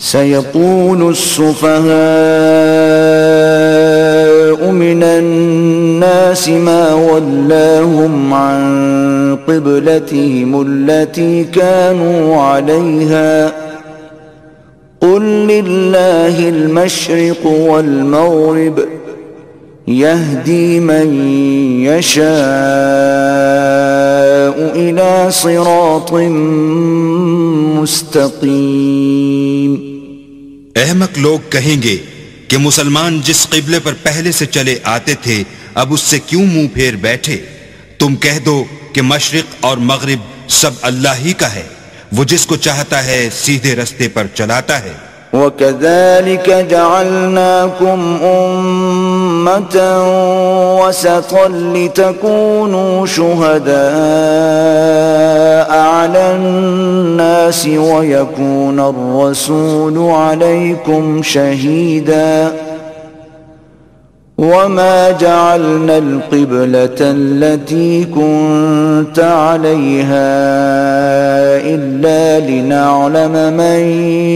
سيقول السفهاء من الناس ما ولاهم عن قبلتهم التي كانوا عليها قل لله المشرق والمغرب يهدي من يشاء إلى صراط مستقيم۔ احمق لوگ کہیں گے کہ مسلمان جس قبلے پر پہلے سے چلے آتے تھے اب اس سے کیوں منہ پھیر بیٹھے؟ تم کہہ دو کہ مشرق اور مغرب سب اللہ ہی کا ہے، وہ جس کو چاہتا ہے سیدھے رستے پر چلاتا ہے۔ وَكَذَلِكَ جَعَلْنَاكُمْ أُمَّةً وَسَطًا لِتَكُونُوا شُهَدَاءَ عَلَى النَّاسِ وَيَكُونَ الرَّسُولُ عَلَيْكُمْ شَهِيدًا وَمَا جَعَلْنَا الْقِبْلَةَ الَّتِي كُنْتَ عَلَيْهَا إِلَّا لِنَعْلَمَ مَنْ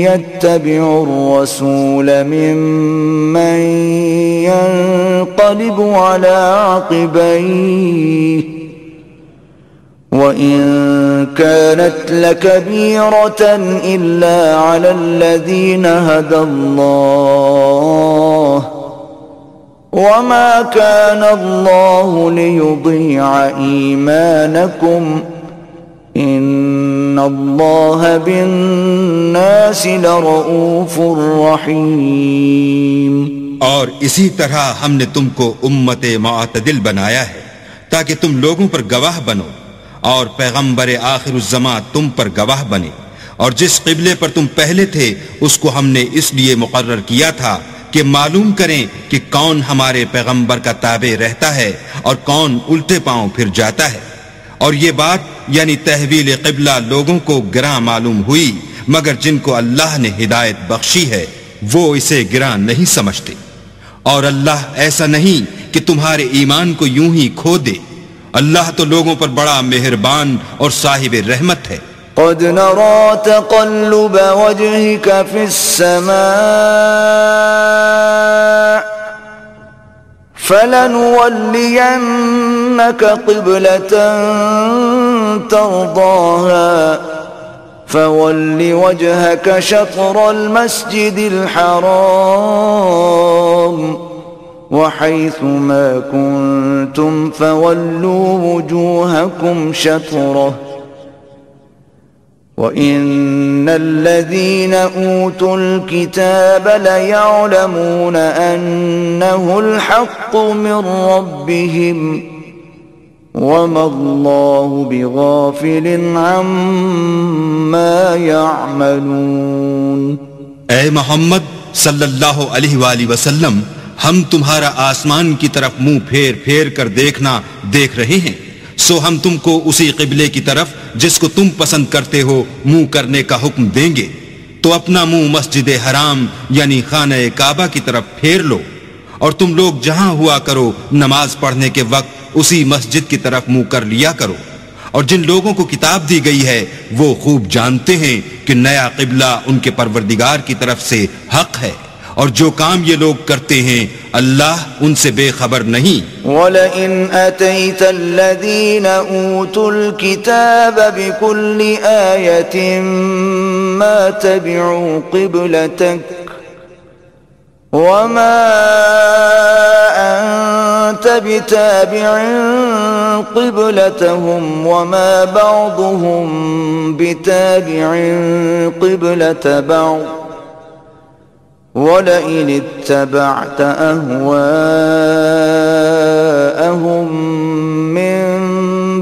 يَتَّبِعُ الرَّسُولَ مِمَّنْ يَنْقَلِبُ عَلَى عَقِبَيْهِ وَإِنْ كَانَتْ لَكَبِيرَةً إِلَّا عَلَى الَّذِينَ هَدَى اللَّهُ وَمَا كَانَ اللَّهُ لِيُضِيعَ إِيمَانَكُمْ إِنَّ اللَّهَ بِالنَّاسِ لَرَؤُوفٌ رَحِيمٌ۔ اور اسی طرح ہم نے تم کو امت معتدل بنایا ہے تاکہ تم لوگوں پر گواہ بنو اور پیغمبر آخر الزمان تم پر گواہ بنے، اور جس قبلے پر تم پہلے تھے اس کو ہم نے اس لیے مقرر کیا تھا کہ معلوم کریں کہ کون ہمارے پیغمبر کا تابع رہتا ہے اور کون الٹے پاؤں پھر جاتا ہے۔ اور یہ بات یعنی تحویل قبلہ لوگوں کو گراں معلوم ہوئی، مگر جن کو اللہ نے ہدایت بخشی ہے وہ اسے گراں نہیں سمجھتے۔ اور اللہ ایسا نہیں کہ تمہارے ایمان کو یوں ہی کھو دے، اللہ تو لوگوں پر بڑا مہربان اور صاحب رحمت ہے۔ قد نرى تقلب وجهك في السماء فلنولينك قبلة ترضاها فول وجهك شطر المسجد الحرام وحيث ما كنتم فولوا وجوهكم شطره وَإِنَّ الَّذِينَ أُوتُوا الْكِتَابَ لَيَعْلَمُونَ أَنَّهُ الْحَقُّ مِنْ رَبِّهِمْ وَمَا اللَّهُ بِغَافِلٍ عَمَّا يَعْمَلُونَ۔ اے محمد صلی اللہ علیہ وآلہ وسلم، ہم تمہارا آسمان کی طرف منہ پھیر پھیر کر دیکھنا دیکھ رہے ہیں، سو ہم تم کو اسی قبلے کی طرف جس کو تم پسند کرتے ہو منہ کرنے کا حکم دیں گے، تو اپنا منہ مسجد حرام یعنی خانہ کعبہ کی طرف پھیر لو، اور تم لوگ جہاں ہوا کرو نماز پڑھنے کے وقت اسی مسجد کی طرف منہ کر لیا کرو۔ اور جن لوگوں کو کتاب دی گئی ہے وہ خوب جانتے ہیں کہ نیا قبلہ ان کے پروردگار کی طرف سے حق ہے، اور جو کام یہ لوگ کرتے ہیں اللہ ان سے بے خبر نہیں۔ وَلَئِنْ أَتَيْتَ الَّذِينَ أُوتُوا الْكِتَابَ بِكُلِّ آيَةٍ مَا تَبِعُوا قِبْلَتَكَ وَمَا أَنْتَ بِتَابِعٍ قِبْلَتَهُمْ وَمَا بَعْضُهُمْ بِتَابِعٍ قِبْلَةَ بَعْضٍ وَلَئِنِ اتَّبَعْتَ أَهْوَاءَهُمْ مِنْ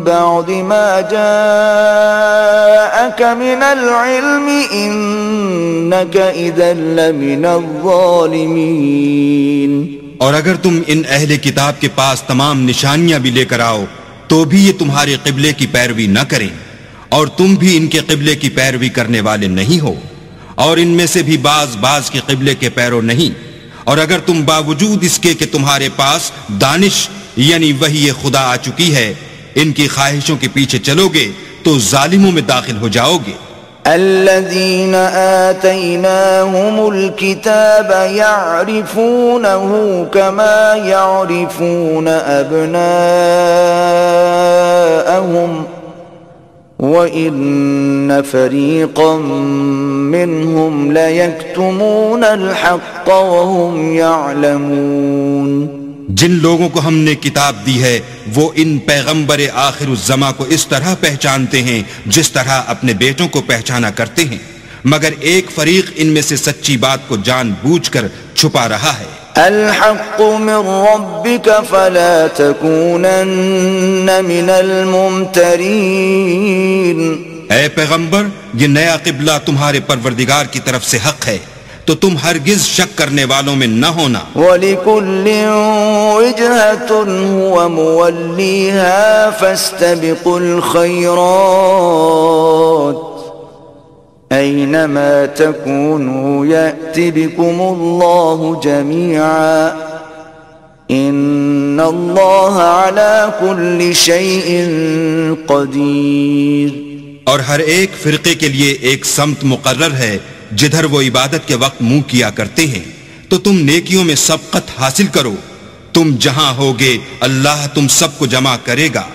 بَعْدِ مَا جَاءَكَ مِنَ الْعِلْمِ إِنَّكَ إِذًا لَمِنَ الظَّالِمِينَ۔ اور اگر تم ان اہل کتاب کے پاس تمام نشانیاں بھی لے کر آؤ تو بھی یہ تمہارے قبلے کی پیروی نہ کریں، اور تم بھی ان کے قبلے کی پیروی کرنے والے نہیں ہو، اور ان میں سے بھی بعض کے قبلے کے پیرو نہیں۔ اور اگر تم باوجود اس کے کہ تمہارے پاس دانش یعنی وحی خدا آ چکی ہے ان کی خواہشوں کے پیچھے چلو گے تو ظالموں میں داخل ہو جاؤ گے۔ الذين آتيناهم الكتاب يعرفونه كما يعرفون أبناءهم وإن فريقا منهم ليكتمون الحق وهم يعلمون. جن لوگوں کو ہم نے کتاب دی ہے وہ ان پیغمبر آخر الزماں کو اس طرح پہچانتے ہیں جس طرح اپنے بیٹوں کو پہچانا کرتے ہیں، مگر ایک فریق ان میں سے سچی بات کو جان بوجھ کر چھپا رہا ہے. الحق من ربك فلا تكونن من الممترين. اے پیغمبر، یہ نیا قبلہ تمہارے پروردگار کی طرف سے حق ہے تو تم ہرگز شک کرنے والوں میں نہ ہونا. وَلِكُلٍّ وِجْهَةٌ هُوَ مُوَلِّيهَا فَاسْتَبِقُوا الْخَيْرَاتِ أَيْنَمَا تَكُونُوا يَأْتِ بِكُمُ اللَّهُ جَمِيعًا إِنَّ اللَّهَ عَلَى كُلِّ شَيْءٍ قَدِيرٌ. اور ہر ایک فرقے کے لیے ایک سمت مقرر ہے جدھر وہ عبادت کے وقت منہ کیا کرتے ہیں، تو تم نیکیوں میں سبقت حاصل کرو. تم جہاں ہوگے اللہ تم سب کو جمع کرے گا،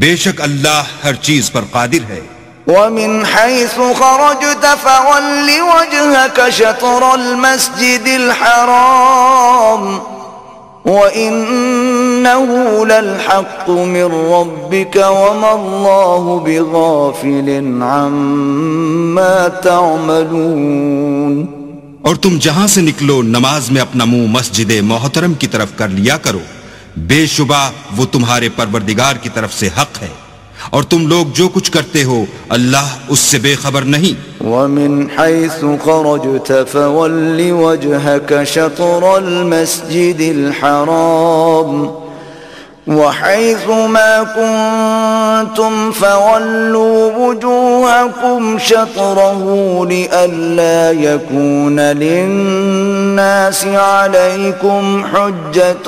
بے شک اللہ ہر چیز پر قادر ہے. وَمِنْ حَيْثُ خَرَجْتَ فَوَلِّ وَجْهَكَ شَطْرَ الْمَسْجِدِ الْحَرَامِ وَإِنَّهُ لَلْحَقُّ مِنْ رَبِّكَ وَمَا اللَّهُ بِغَافِلٍ عَمَّا تَعْمَلُونَ. اور تم جہاں سے نکلو نماز میں اپنا منہ مسجد محترم کی طرف کر لیا کرو، بے شبہ وہ تمہارے پروردگار کی طرف سے حق ہے، اور تم لوگ جو کچھ کرتے ہو اللہ اس سے بے خبر نہیں. وَمِنْ حَيْثُ خَرَجْتَ فَوَلِّ وَجْهَكَ شَطْرَ الْمَسْجِدِ الْحَرَامِ وَحَيْثُ مَا كُنْتُمْ فَوَلُّوا وُجُوهَكُمْ شَطْرَهُ لِئَلَّا يَكُونَ لِلنَّاسِ عَلَيْكُمْ حُجَّةٌ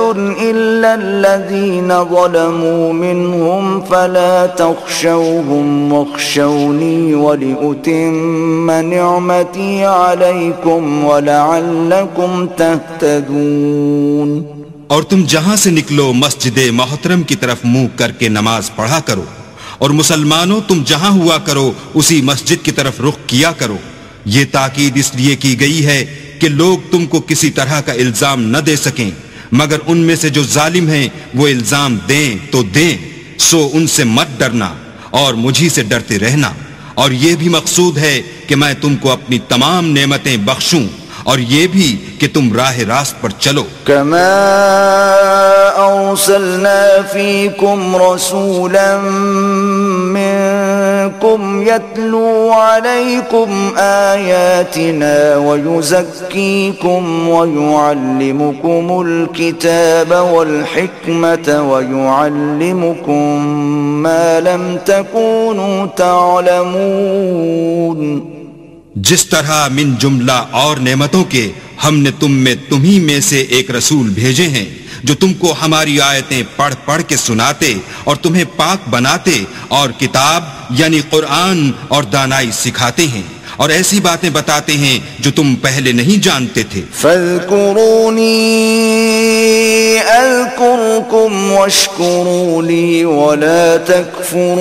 إِلَّا الَّذِينَ ظَلَمُوا مِنْهُمْ فَلَا تَخْشَوْهُمْ وَاخْشَوْنِي وَلِأُتِمَّ نِعْمَتِي عَلَيْكُمْ وَلَعَلَّكُمْ تَهْتَدُونَ. اور تم جہاں سے نکلو مسجد محترم کی طرف منہ کر کے نماز پڑھا کرو، اور مسلمانوں تم جہاں ہوا کرو اسی مسجد کی طرف رخ کیا کرو. یہ تاکید اس لیے کی گئی ہے کہ لوگ تم کو کسی طرح کا الزام نہ دے سکیں، مگر ان میں سے جو ظالم ہیں وہ الزام دیں تو دیں، سو ان سے مت ڈرنا اور مجھی سے ڈرتے رہنا. اور یہ بھی مقصود ہے کہ میں تم کو اپنی تمام نعمتیں بخشوں، اور یہ بھی کہ تم راہ راست پر چلو. كما أرسلنا فيكم رسولا منكم يتلو عليكم آياتنا ويزكيكم ويعلمكم الكتاب والحكمة ويعلمكم ما لم تكونوا تعلمون. جس طرح من جملہ اور نعمتوں کے ہم نے تم میں تمہیں میں سے ایک رسول بھیجے ہیں جو تم کو ہماری آیتیں پڑھ پڑھ کے سناتے اور تمہیں پاک بناتے اور کتاب یعنی قرآن اور دانائی سکھاتے ہیں اور ایسی باتیں بتاتے ہیں جو تم پہلے نہیں جانتے تھے. فاذکرونی اذکرکم واشکروا لی ولا تکفرون.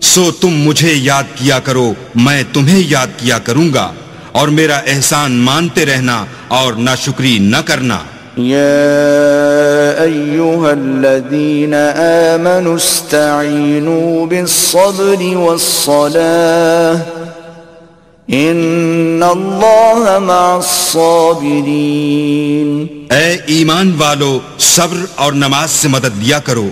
سو تم مجھے یاد کیا کرو میں تمہیں یاد کیا کروں گا، اور میرا احسان مانتے رہنا اور ناشکری نہ کرنا. يا أيها الذين آمنوا استعينوا بالصبر والصلاة إن الله مع الصابرين. اے ایمان والو صبر اور نماز سے مدد لیا کرو،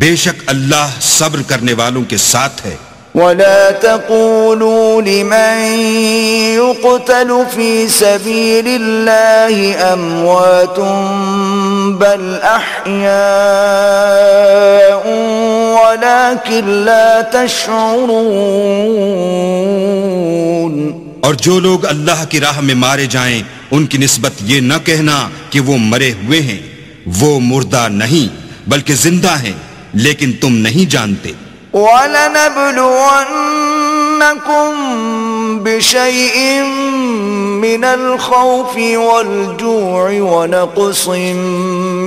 بے شک اللہ صبر کرنے والوں کے ساتھ ہے. ولا تقولوا لمن يقتل في سبيل الله أموات بل أحياء ولكن لا تشعرون. اور جو لوگ اللہ کی راہ میں مارے جائیں ان کی نسبت یہ نہ کہنا کہ وہ مرے ہوئے ہیں، وہ مردہ نہیں بلکہ زندہ ہیں، لیکن تم نہیں جانتے. وَلَنَبْلُوَنَّكُمْ بِشَيْءٍ مِّنَ الْخَوْفِ وَالْجُوعِ وَنَقْصٍ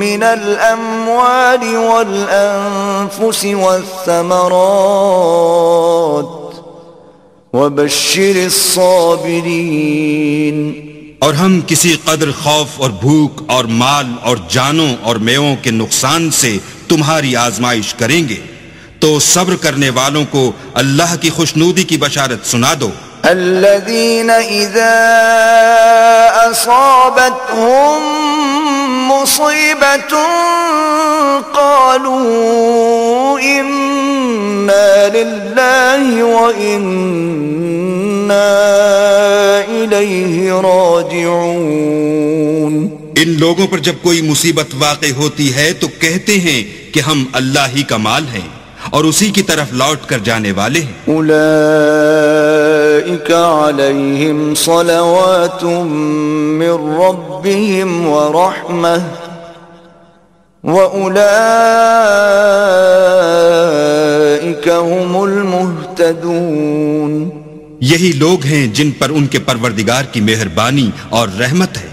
مِّنَ الْأَمْوَالِ وَالْأَنفُسِ وَالثَّمَرَاتِ وَبَشِّرِ الصَّابِرِينَ۔ اور ہم کسی قدر خوف اور بھوک اور مال اور جانوں اور میووں کے نقصان سے تمہاری آزمائش کریں گے، تو صبر کرنے والوں کو اللہ کی خوشنودی کی بشارت سنا دو۔ الذين إذا أصابتهم مصيبة قالوا إنا لله وإنا إليه راجعون۔ ان لوگوں پر جب کوئی مصیبت واقع ہوتی ہے تو کہتے ہیں کہ ہم اللہ ہی کا مال ہیں اور اسی کی طرف لوٹ کر جانے والے ہیں۔ اولئک علیہم صلوات من ربهم ورحمہ واولئک هم المہتدون۔ یہی لوگ ہیں جن پر ان کے پروردگار کی مہربانی اور رحمت ہے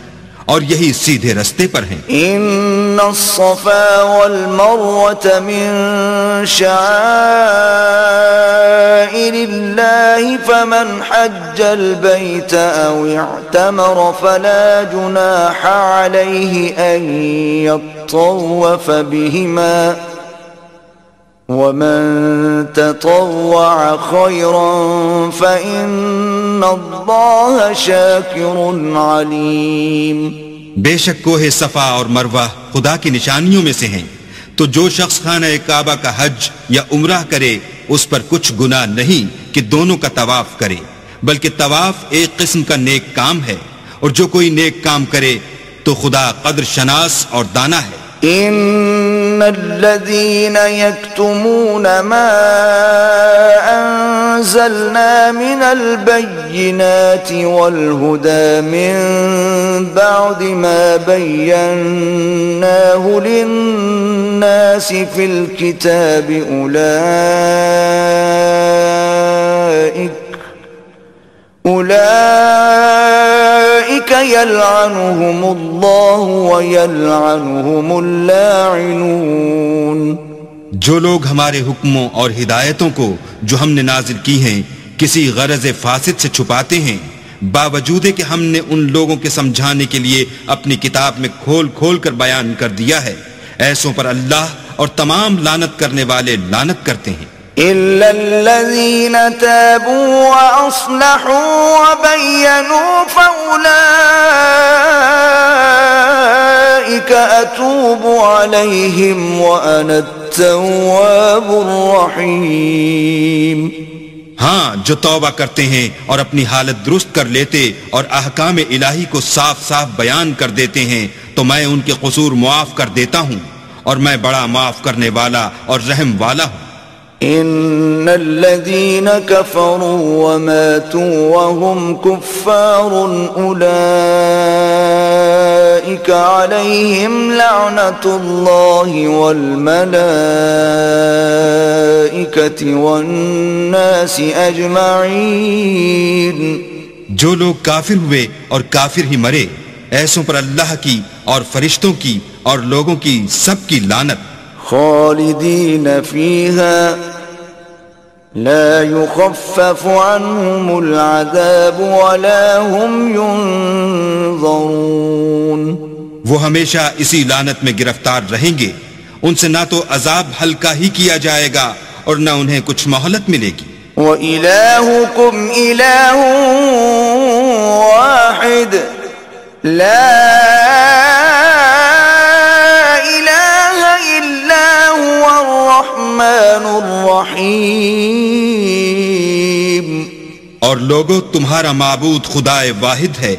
اور یہی سیدھے رستے پر ہیں۔ ان الصفا والمروة من شعائر الله فمن حج البيت او اعتمر فلا جناح عليه ان يطوف بهما ومن تطوع خيرا فإن الله شاكر عليم۔ بے شک کوہ صفا اور مروہ خدا کی نشانیوں میں سے ہیں، تو جو شخص خانہ کعبہ کا حج یا عمرہ کرے اس پر کچھ گناہ نہیں کہ دونوں کا طواف کرے، بلکہ طواف ایک قسم کا نیک کام ہے، اور جو کوئی نیک کام کرے تو خدا قدر شناس اور دانا ہے۔ ان الذين يكتمون ما انزلنا من البينات والهدى من بعد ما بيناه للناس في الكتاب أولئك يلعنهم الله ويلعنهم اللاعنون۔ جو لوگ ہمارے حکموں اور ہدایتوں کو جو ہم نے نازل کی ہیں کسی غرض فاسد سے چھپاتے ہیں، باوجود کہ ہم نے ان لوگوں کے سمجھانے کے لیے اپنی کتاب میں کھول کھول کر بیان کر دیا ہے، ایسوں پر اللہ اور تمام لعنت کرنے والے لعنت کرتے ہیں۔ إلا الذين تابوا وأصلحوا وبينوا فأولئك أتوب عليهم وأنا التواب الرحيم۔ ہاں، جو توبہ کرتے ہیں اور اپنی حالت درست کر لیتے اور احکام الہی کو صاف صاف بیان کر دیتے ہیں تو میں ان کے قصور معاف کر دیتا ہوں، اور میں بڑا معاف کرنے والا اور رحم والا ہوں۔ ان الذين كفروا وماتوا وهم كفار اولئك عليهم لعنة الله والملائكة والناس اجمعين۔ جو لوگ کافر ہوئے اور کافر ہی مرے، ایسوں پر اللہ کی اور فرشتوں کی اور لوگوں کی سب کی لعنت۔ خالدین فیہا لا يخفف عنهم العذاب ولا هم ينظرون۔ وہ ہمیشہ اسی لعنت میں گرفتار رہیں گے، ان سے نہ تو عذاب ہلکا ہی کیا جائے گا اور نہ انہیں کچھ مہلت ملے گی۔ وَإِلَٰهُكُمْ إِلَٰهٌ وَاحِدٌ لَا الرحمن الرحیم۔ اور لوگو، تمہارا معبود خدا واحد ہے،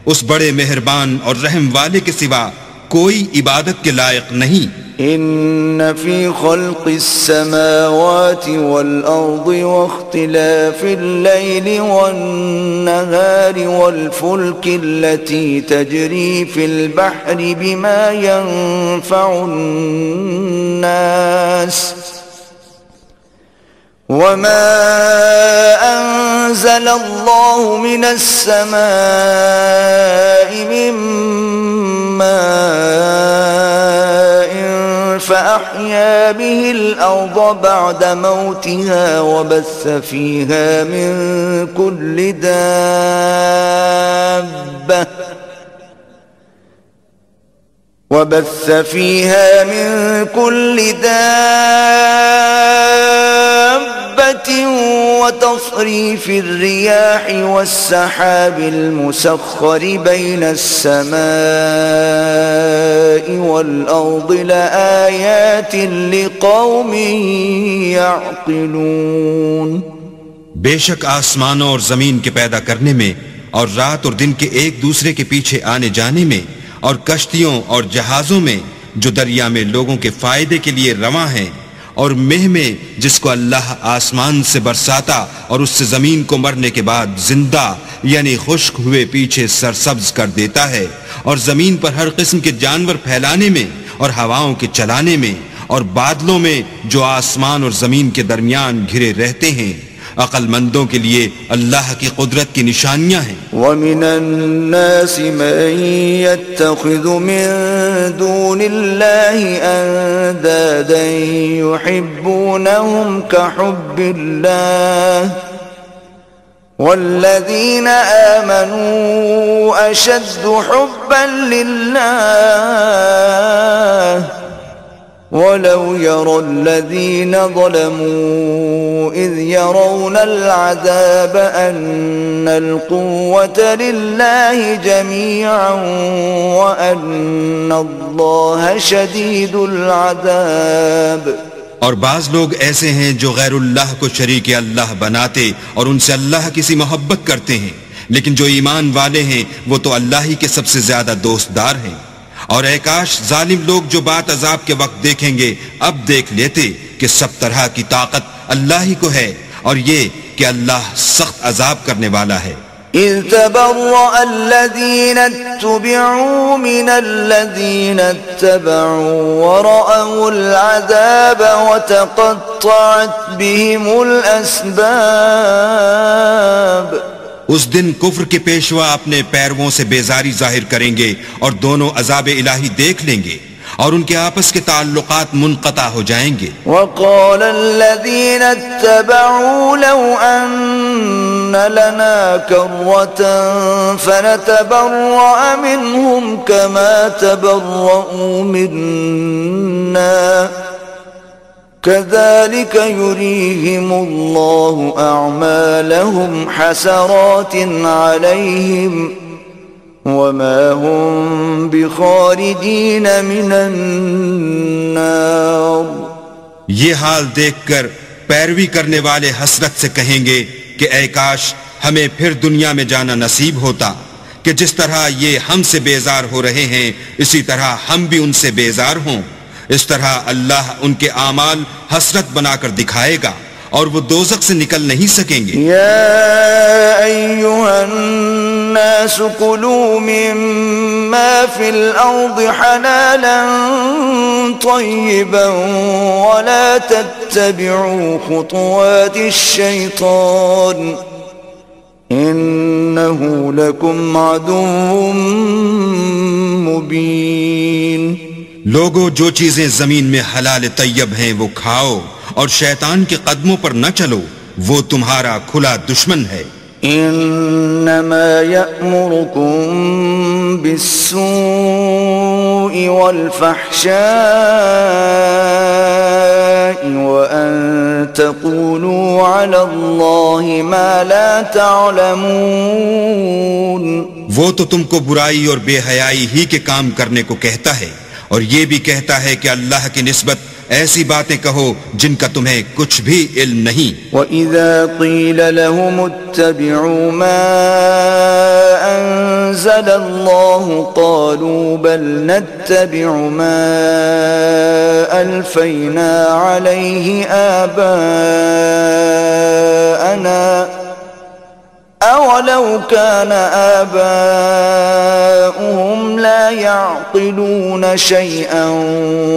اس بڑے مہربان اور رحم والے کے سوا کوئی عبادت کے لائق نہیں۔ ان فی خلق السماوات والارض واختلاف اللیل والنهار والفلک التي تجری فی البحر بما ينفع الناس وما أنزل الله من السماء من ماء فأحيا به الأرض بعد موتها وبث فيها من كل دابة وتصريف الرياح والسحاب المسخر بين السماء والأرض لآيات لقوم يعقلون. بے شک آسمانوں اور زمین کے پیدا کرنے میں اور رات اور دن کے ایک دوسرے کے پیچھے آنے جانے میں اور کشتیوں اور جہازوں میں جو دریا میں لوگوں کے فائدے کے لیے رواں ہیں اور مہ میں جس کو اللہ آسمان سے برساتا اور اس سے زمین کو مرنے کے بعد زندہ یعنی خشک ہوئے پیچھے سرسبز کر دیتا ہے اور زمین پر ہر قسم کے جانور پھیلانے میں اور ہواؤں کے چلانے میں اور بادلوں میں جو آسمان اور زمین کے درمیان گھرے رہتے ہیں، عقل مندوں کے لیے اللہ کی قدرت کی نشانیاں ہیں. وَمِنَ النَّاسِ مَن يَتَّخِذُ مِن دُونِ اللَّهِ أَندَادًا يُحِبُّونَهُمْ كَحُبِّ اللَّهِ وَالَّذِينَ آمَنُوا أَشَدُّ حُبًّا لِلَّهِ وَلَوْ يَرَى الَّذِينَ ظَلَمُوا إِذْ يَرَوْنَ الْعَذَابَ أَنَّ الْقُوَّةَ لِلَّهِ جَمِيعًا وَأَنَّ اللَّهَ شَدِيدُ الْعَذَابِ. اور بعض لوگ ایسے ہیں جو غیر اللہ کو شریک اللہ بناتے اور ان سے اللہ کی سی محبت کرتے ہیں، لیکن جو ایمان والے ہیں وہ تو اللہ ہی کے سب سے زیادہ دوستدار ہیں. اور اے کاش ظالم لوگ جو بات عذاب کے وقت دیکھیں گے اب دیکھ لیتے کہ سب طرح کی طاقت اللہ ہی کو ہے اور یہ کہ اللہ سخت عذاب کرنے والا ہے. اذ تبرأ الذين اتبعوا من الذين اتبعوا ورأوا العذاب وتقطعت بهم الأسباب. اس دن کفر کے پیشوا اپنے پیرووں سے بیزاری ظاہر کریں گے اور دونوں عذاب الہی دیکھ لیں گے اور ان کے آپس کے تعلقات منقطع ہو جائیں گے. وقال الذين اتبعوا لو أن لنا كرة فنتبرأ منهم كما تبرؤوا منا كذلك يريهم الله أعمالهم حسرات عليهم وما هم بخارجين من النار. یہ حال دیکھ کر پیروی کرنے والے حسرت سے کہیں گے کہ اے کاش ہمیں پھر دنیا میں جانا نصیب ہوتا کہ جس طرح یہ ہم سے بیزار ہو رہے ہیں اسی طرح ہم بھی ان سے بیزار ہوں. اس طرح اللہ ان کے اعمال حسرت بنا کر دکھائے گا اور وہ دوزخ سے نکل نہیں سکیں گے. یا ایھا الناس کلوا مما فی الارض حلالا طیبا ولا تتبعوا خطوات الشیطان انه لکم عدو مبین. لوگو جو چیزیں زمین میں حلال طیب ہیں وہ کھاؤ اور شیطان کے قدموں پر نہ چلو، وہ تمہارا کھلا دشمن ہے. انما یأمرکم بالسوء والفحشاء وان تقولوا علی اللہ ما لا تعلمون. وہ تو تم کو برائی اور بے حیائی ہی کے کام کرنے کو کہتا ہے اور یہ بھی کہتا ہے کہ اللہ کی نسبت ایسی باتیں کہو جن کا تمہیں کچھ بھی علم نہیں. وَإِذَا قِيلَ لَهُمُ اتَّبِعُوا مَا أَنزَلَ اللَّهُ قَالُوا بَلْ نَتَّبِعُ مَا أَلْفَيْنَا عَلَيْهِ آبَاءَنَا أَوَلَوْ كَانَ آبَاؤُهُمْ لَا يَعْقِلُونَ شَيْئًا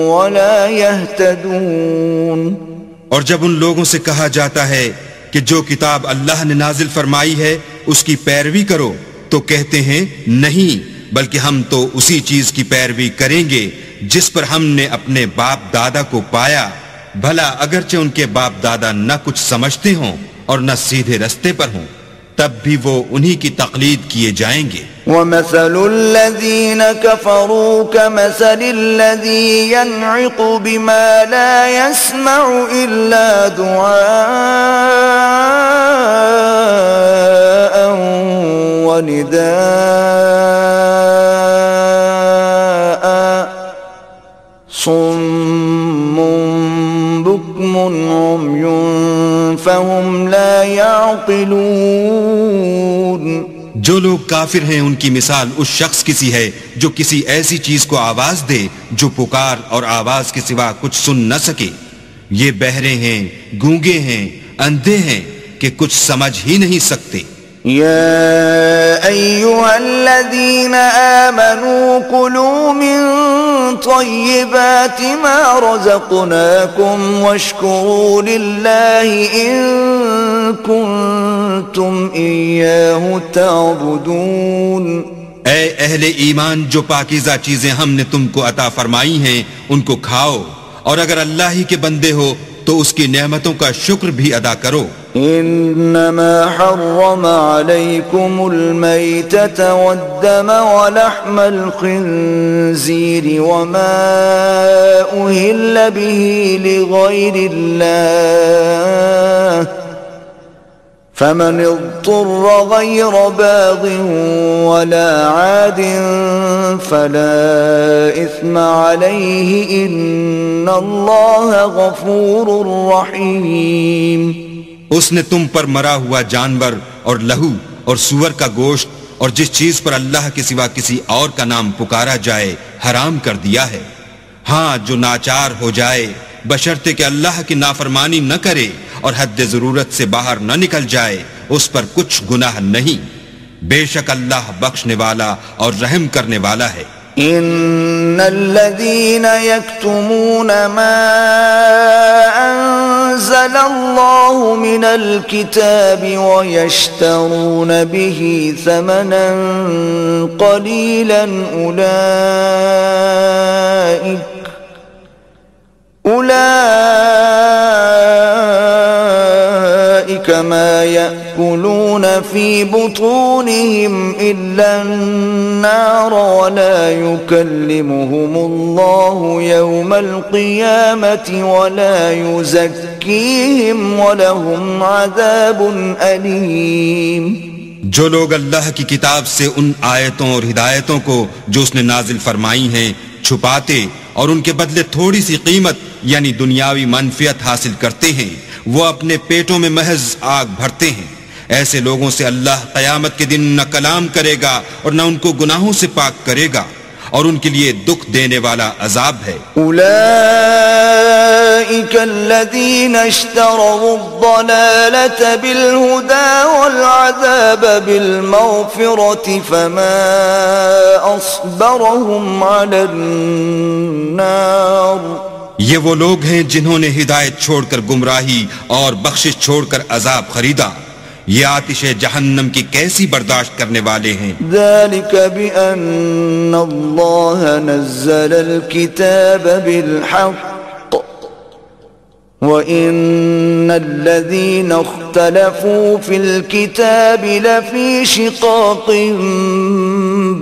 وَلَا يَهْتَدُونَ. اور جب ان لوگوں سے کہا جاتا ہے کہ جو کتاب اللہ نے نازل فرمائی ہے اس کی پیروی کرو تو کہتے ہیں نہیں، بلکہ ہم تو اسی چیز کی پیروی کریں گے جس پر ہم نے اپنے باپ دادا کو پایا، بھلا اگرچہ ان کے باپ دادا نہ کچھ سمجھتے ہوں اور نہ سیدھے رستے پر ہوں، تب بھی وہ انہی کی تقلید کیے جائیں گے۔ وَمَثَلُ الَّذِينَ كَفَرُوا كَمَثَلِ الَّذِي يَنْعِقُ بِمَا لَا يَسْمَعُ إِلَّا دُعَاءً وَنِدَاءً صُمٌّ بُكْمٌ عُمْيٌ فَهُمْ لَا يَعْقِلُونَ۔ جو لوگ کافر ہیں ان کی مثال اس شخص کی سی ہے جو کسی ایسی چیز کو آواز دے جو پکار اور آواز کے سوا کچھ سن نہ سکے۔ یہ بہرے ہیں، گونگے ہیں، اندھے ہیں کہ کچھ سمجھ ہی نہیں سکتے۔ يا أيها الذين آمنوا كلوا من طيبات ما رزقناكم واشكروا لله إن كنتم إياه تعبدون۔ اے اہل ایمان، جو پاکیزہ چیزیں ہم نے تم کو عطا فرمائی ہیں ان کو کھاؤ، اور اگر اللہ ہی کے بندے ہو تو اس کی نعمتوں کا شکر بھی ادا کرو۔ انما حرم عليكم الميتة والدم ولحم الخنزير وما أهل به لغير الله فمن اضطر غير باغ ولا عاد فلا إثم عليه إن الله غفور رحيم۔ اس نے تم پر مرا ہوا جانور اور لہو اور سور کا گوشت اور جس چیز پر اللہ کے سوا کسی اور کا نام پکارا جائے حرام کر دیا ہے۔ ہاں، جو ناچار ہو جائے بشرطے کہ اللہ کی نافرمانی نہ کرے اور حد ضرورت سے باہر نہ نکل جائے، اس پر کچھ گناہ نہیں۔ بے شک اللہ بخشنے والا اور رحم کرنے والا ہے۔ ان الذين يكتمون ما انزل الله من الكتاب ويشترون به ثمنا قليلا أولئك ما يأكلون في بطونهم إلا النار ولا يكلمهم الله يوم القيامة ولا يزكيهم ولهم عذاب أليم۔ جو لوگ اللہ کی کتاب سے ان آیتوں اور ہدایتوں کو جو اس نے نازل فرمائی ہیں چھپاتے اور ان کے بدلے تھوڑی سی قیمت یعنی دنیاوی منفعت حاصل کرتے ہیں، وہ اپنے پیٹوں میں محض آگ بھرتے ہیں، ایسے لوگوں سے اللہ قیامت کے دن نہ کلام کرے گا اور نہ ان کو گناہوں سے پاک کرے گا، اور ان کے لیے دکھ دینے والا عذاب ہے۔ اولئک الذین اشتروا الضلالة بالہدى والعذاب بالمغفرة فما اصبرهم على النار۔ یہ وہ لوگ ہیں جنہوں نے ہدایت چھوڑ کر گمراہی اور بخشش چھوڑ کر عذاب خریدا، یہ آتش جہنم کی کیسی برداشت کرنے والے ہیں۔ ذلك بأن الله نزل الكتاب بالحق وإن الذين اختلفوا في الكتاب لفي شقاق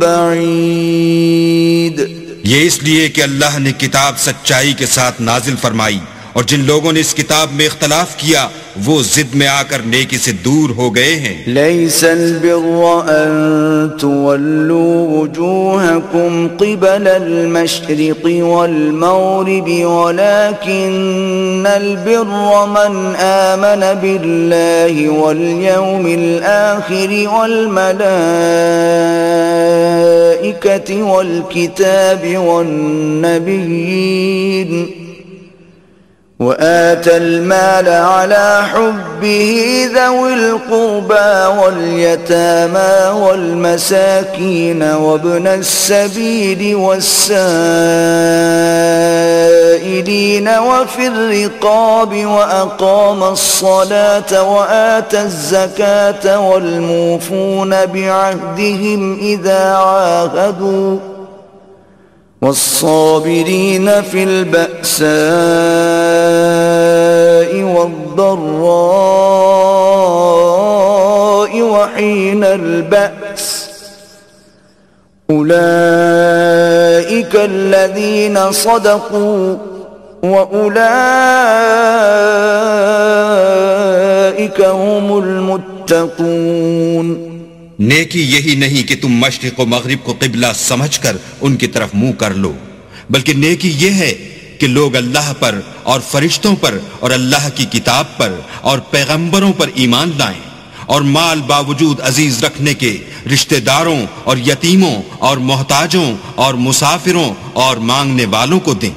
بعيد۔ یہ اس لیے کہ اللہ نے کتاب سچائی کے ساتھ نازل فرمائی، اور جن لوگوں نے اس کتاب میں اختلاف کیا وہ ضد میں آ کر نیکی سے دور ہو گئے ہیں۔ ليس البر أن تولوا وجوهكم قبل المشرق والمغرب ولكن البر من آمن بالله واليوم الآخر والملائكة والكتاب والنبيين وآتى المال على حبه ذوي القربى واليتامى والمساكين وابن السبيل والسائلين السائلين وفي الرقاب وأقام الصلاة وآتى الزكاة والموفون بعهدهم إذا عاهدوا والصابرين في البأساء والضراء وحين البأس أولئك الذين صدقوا وأولئك هم المتقون۔ نیکی یہی نہیں کہ تم مشرق و مغرب کو قبلہ سمجھ کر ان کی طرف منہ کر لو، بلکہ نیکی یہ ہے کہ لوگ اللہ پر اور فرشتوں پر اور اللہ کی کتاب پر اور پیغمبروں پر ایمان لائیں، اور مال باوجود عزیز رکھنے کے رشتہ داروں اور یتیموں اور محتاجوں اور مسافروں اور مانگنے والوں کو دیں،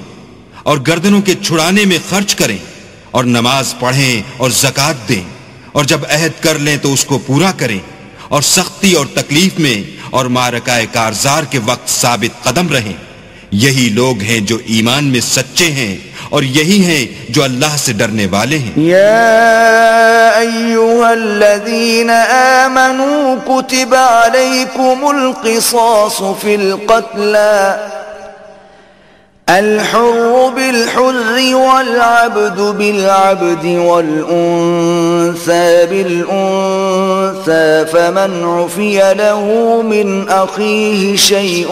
اور گردنوں کے چھڑانے میں خرچ کریں، اور نماز پڑھیں اور زکوٰۃ دیں، اور جب عہد کر لیں تو اس کو پورا کریں، اور سختی اور تکلیف میں اور معرکہ کارزار کے وقت ثابت قدم رہیں۔ یہی لوگ ہیں جو ایمان میں سچے ہیں، اور یہی ہیں جو اللہ سے ڈرنے والے ہیں۔ یا ایھا الذین آمنوا کتب علیکم القصاص فی القتلی الحر بالحر والعبد بالعبد والأنثى بالأنثى فمن عفي له من أخيه شيء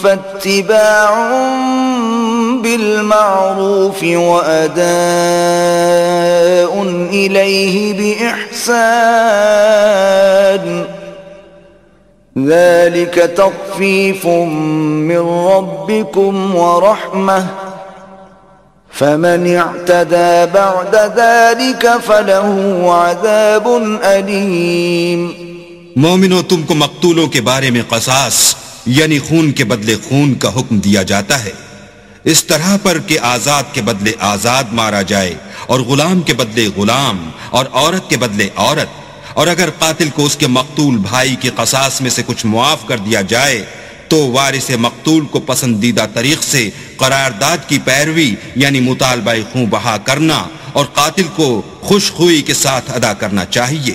فاتباع بالمعروف وأداء إليه بإحسان ذلك تخفيف من ربكم ورحمة فمن اعتدى بعد ذلك فله عذاب أليم۔ مومنو، تم کو مقتولوں کے بارے میں قصاص یعنی خون کے بدلے خون کا حکم دیا جاتا ہے، اس طرح پر کہ آزاد کے بدلے آزاد مارا جائے، اور غلام کے بدلے غلام، اور عورت کے بدلے عورت، اور اگر قاتل کو اس کے مقتول بھائی کے قصاص میں سے کچھ معاف کر دیا جائے تو وارث مقتول کو پسندیدہ طریق سے قرارداد کی پیروی یعنی مطالبہ خوں بہا کرنا اور قاتل کو خوش خوئی کے ساتھ ادا کرنا چاہیے۔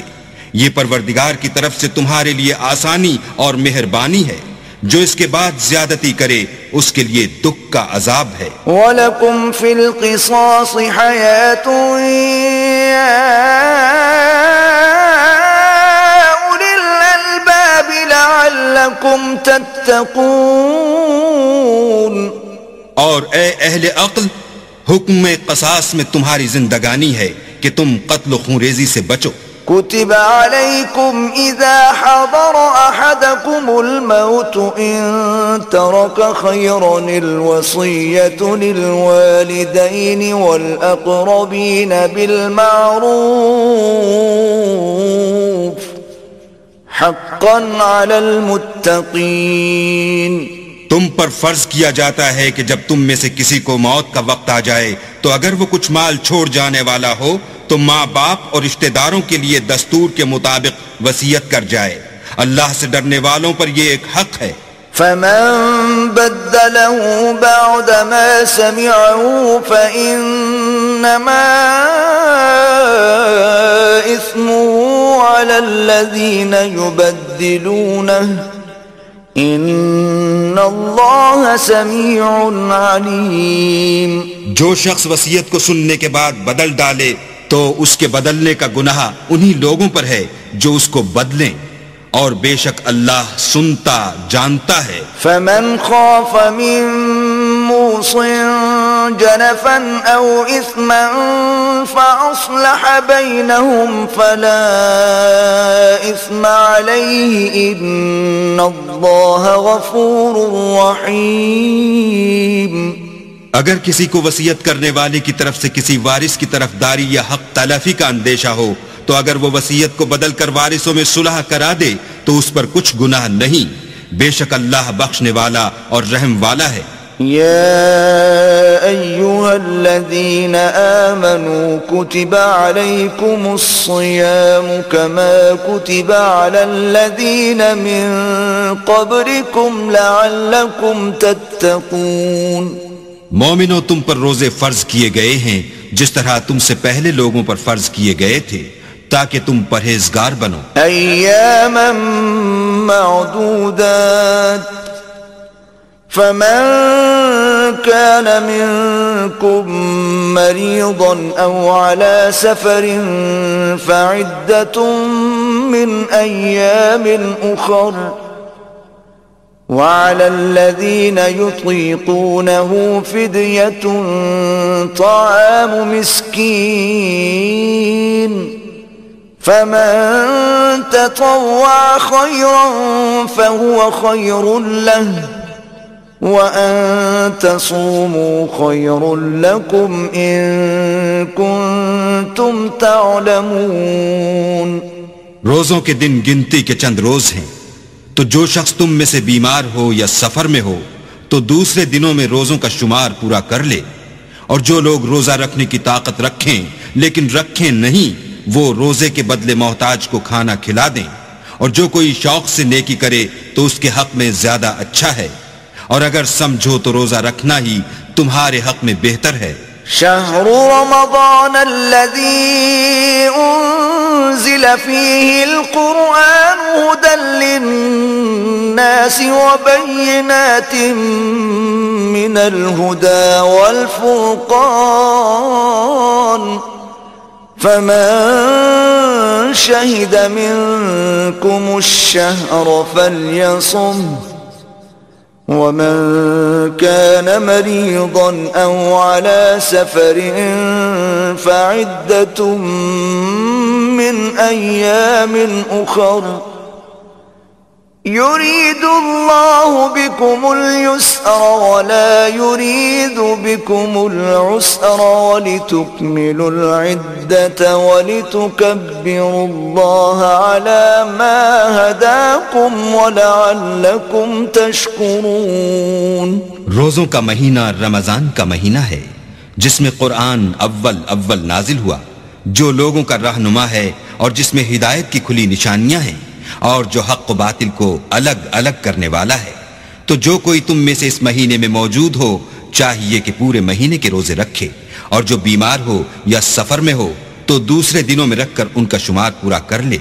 یہ پروردگار کی طرف سے تمہارے لیے آسانی اور مہربانی ہے، جو اس کے بعد زیادتی کرے اس کے لیے دکھ کا عذاب ہے۔ وَلَكُمْ فِي الْقِصَاصِ حَيَاةٌ يَا أُولِي الْأَلْبَابِ لَعَلَّكُمْ تَتَّقُونَ۔ اور اے اہل عقل، حکم قصاص میں تمہاری زندگانی ہے کہ تم قتل و خونریزی سے بچو۔ كتب عليكم إذا حضر أحدكم الموت إن ترك خيرا الوصية للوالدين والأقربين بالمعروف حقا على المتقين۔ تم پر فرض کیا جاتا ہے کہ جب تم میں سے کسی کو موت کا وقت آ جائے تو اگر وہ کچھ مال چھوڑ جانے والا ہو تو ماں باپ اور رشتہ داروں کے لیے دستور کے مطابق وصیت کر جائے۔ اللہ سے ڈرنے والوں پر یہ ایک حق ہے۔ فمن بدله بعد ما سمعه فإنما إثمه على الذين يبدلونه ان اللہ سمیع علیم۔ جو شخص وصیت کو سننے کے بعد بدل ڈالے تو اس کے بدلنے کا گناہ انہی لوگوں پر ہے جو اس کو بدلیں، اور بے شک اللہ سنتا جانتا ہے۔ فمن خاف من موص جنفا او اثما فاصلح بینہم فلا اثم علیہ ان اللہ غفور رحیم۔ اگر کسی کو وصیت کرنے والے کی طرف سے کسی وارث کی طرف داری یا حق تلافی کا اندیشہ ہو تو اگر وہ وصیت کو بدل کر وارثوں میں صلح کرا دے تو اس پر کچھ گناہ نہیں، بے شک اللہ بخشنے والا اور رحم والا ہے۔ یا ایھا الذین آمنوا کتب علیکم الصیام کما کتب علی الذین من قبلکم لعلکم تتقون۔ مومنو تم پر روزے فرض کیے گئے ہیں جس طرح تم سے پہلے لوگوں پر فرض کیے گئے تھے تاکہ تم پرہیزگار بنو. ایاما معدودات فمن كان منكم مريضا أو على سفر فعدة من أيام أخر وعلى الذين يطيقونه فدية طعام مسكين فمن تطوع خيرا فهو خير له وَأَن تَصُومُوا خَيْرٌ لَكُمْ إِن كُنتُمْ تَعْلَمُونَ. روزوں کے دن گنتی کے چند روز ہیں، تو جو شخص تم میں سے بیمار ہو یا سفر میں ہو تو دوسرے دنوں میں روزوں کا شمار پورا کر لے، اور جو لوگ روزہ رکھنے کی طاقت رکھیں لیکن رکھیں نہیں وہ روزے کے بدلے محتاج کو کھانا کھلا دیں، اور جو کوئی شوق سے نیکی کرے تو اس کے حق میں زیادہ اچھا ہے، اور اگر سمجھو تو روزہ رکھنا ہی تمہارے حق میں بہتر ہے. شہر رمضان الذي انزل فيه القرآن هدى للناس وبينات من الهدى والفرقان فمن شهد منكم الشهر فليصمه ومن كان مريضا أو على سفر فعدة من أيام أخر يريد الله بكم اليسر ولا يريد بكم العسر ولتكملوا العدة ولتكبروا الله على ما هداكم ولعلكم تشكرون. روزوں کا مہینہ رمضان کا مہینہ ہے جس میں قرآن اول نازل ہوا، جو لوگوں کا رہنما ہے اور جس میں ہدایت کی کھلی نشانیاں ہیں اور جو حق و باطل کو الگ الگ کرنے والا ہے. تو جو کوئی تم میں سے اس مہینے میں موجود ہو چاہیے کہ پورے مہینے کے روزے رکھے، اور جو بیمار ہو یا سفر میں ہو تو دوسرے دنوں میں رکھ کر ان کا شمار پورا کر لے.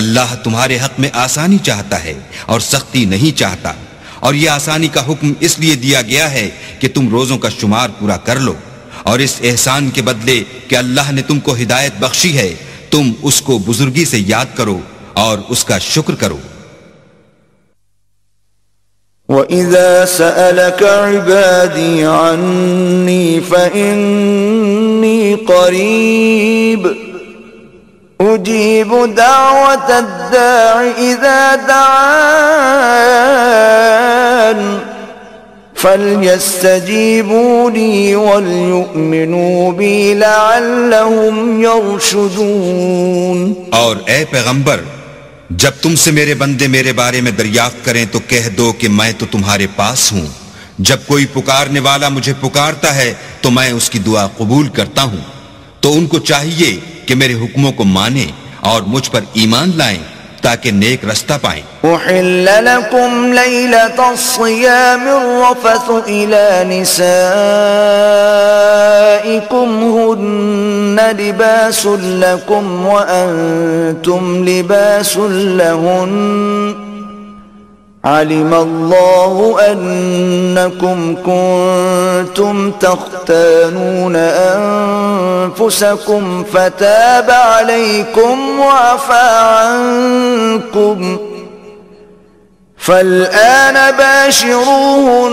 اللہ تمہارے حق میں آسانی چاہتا ہے اور سختی نہیں چاہتا، اور یہ آسانی کا حکم اس لیے دیا گیا ہے کہ تم روزوں کا شمار پورا کر لو، اور اس احسان کے بدلے کہ اللہ نے تم کو ہدایت بخشی ہے تم اس کو بزرگی سے یاد کرو اور اس کا شکر کرو. وَإِذَا سَأَلَكَ عِبَادِي عَنِّي فَإِنِّي قَرِيبٌ أُجِيبُ دَعْوَةَ الدَّاعِ إِذَا دَعَانِ فَلْيَسْتَجِيبُوا لِي وَلْيُؤْمِنُوا بِي لَعَلَّهُمْ يَرْشُدُونَ. اور اے پیغمبر جب تم سے میرے بندے میرے بارے میں دریافت کریں تو کہہ دو کہ میں تو تمہارے پاس ہوں. جب کوئی پکارنے والا مجھے پکارتا ہے تو میں اس کی دعا قبول کرتا ہوں. تو ان کو چاہیے کہ میرے حکموں کو مانیں اور مجھ پر ایمان لائیں تاکہ نیک رستہ پائیں. احل لکم لیلۃ الصیام الرفث الی نسائکم ہن لباس لکم وانتم لباس لہن علم اللہ انکم کنتم تختانون انفسکم فتاب علیکم وعفا عنکم فالآن باشروهن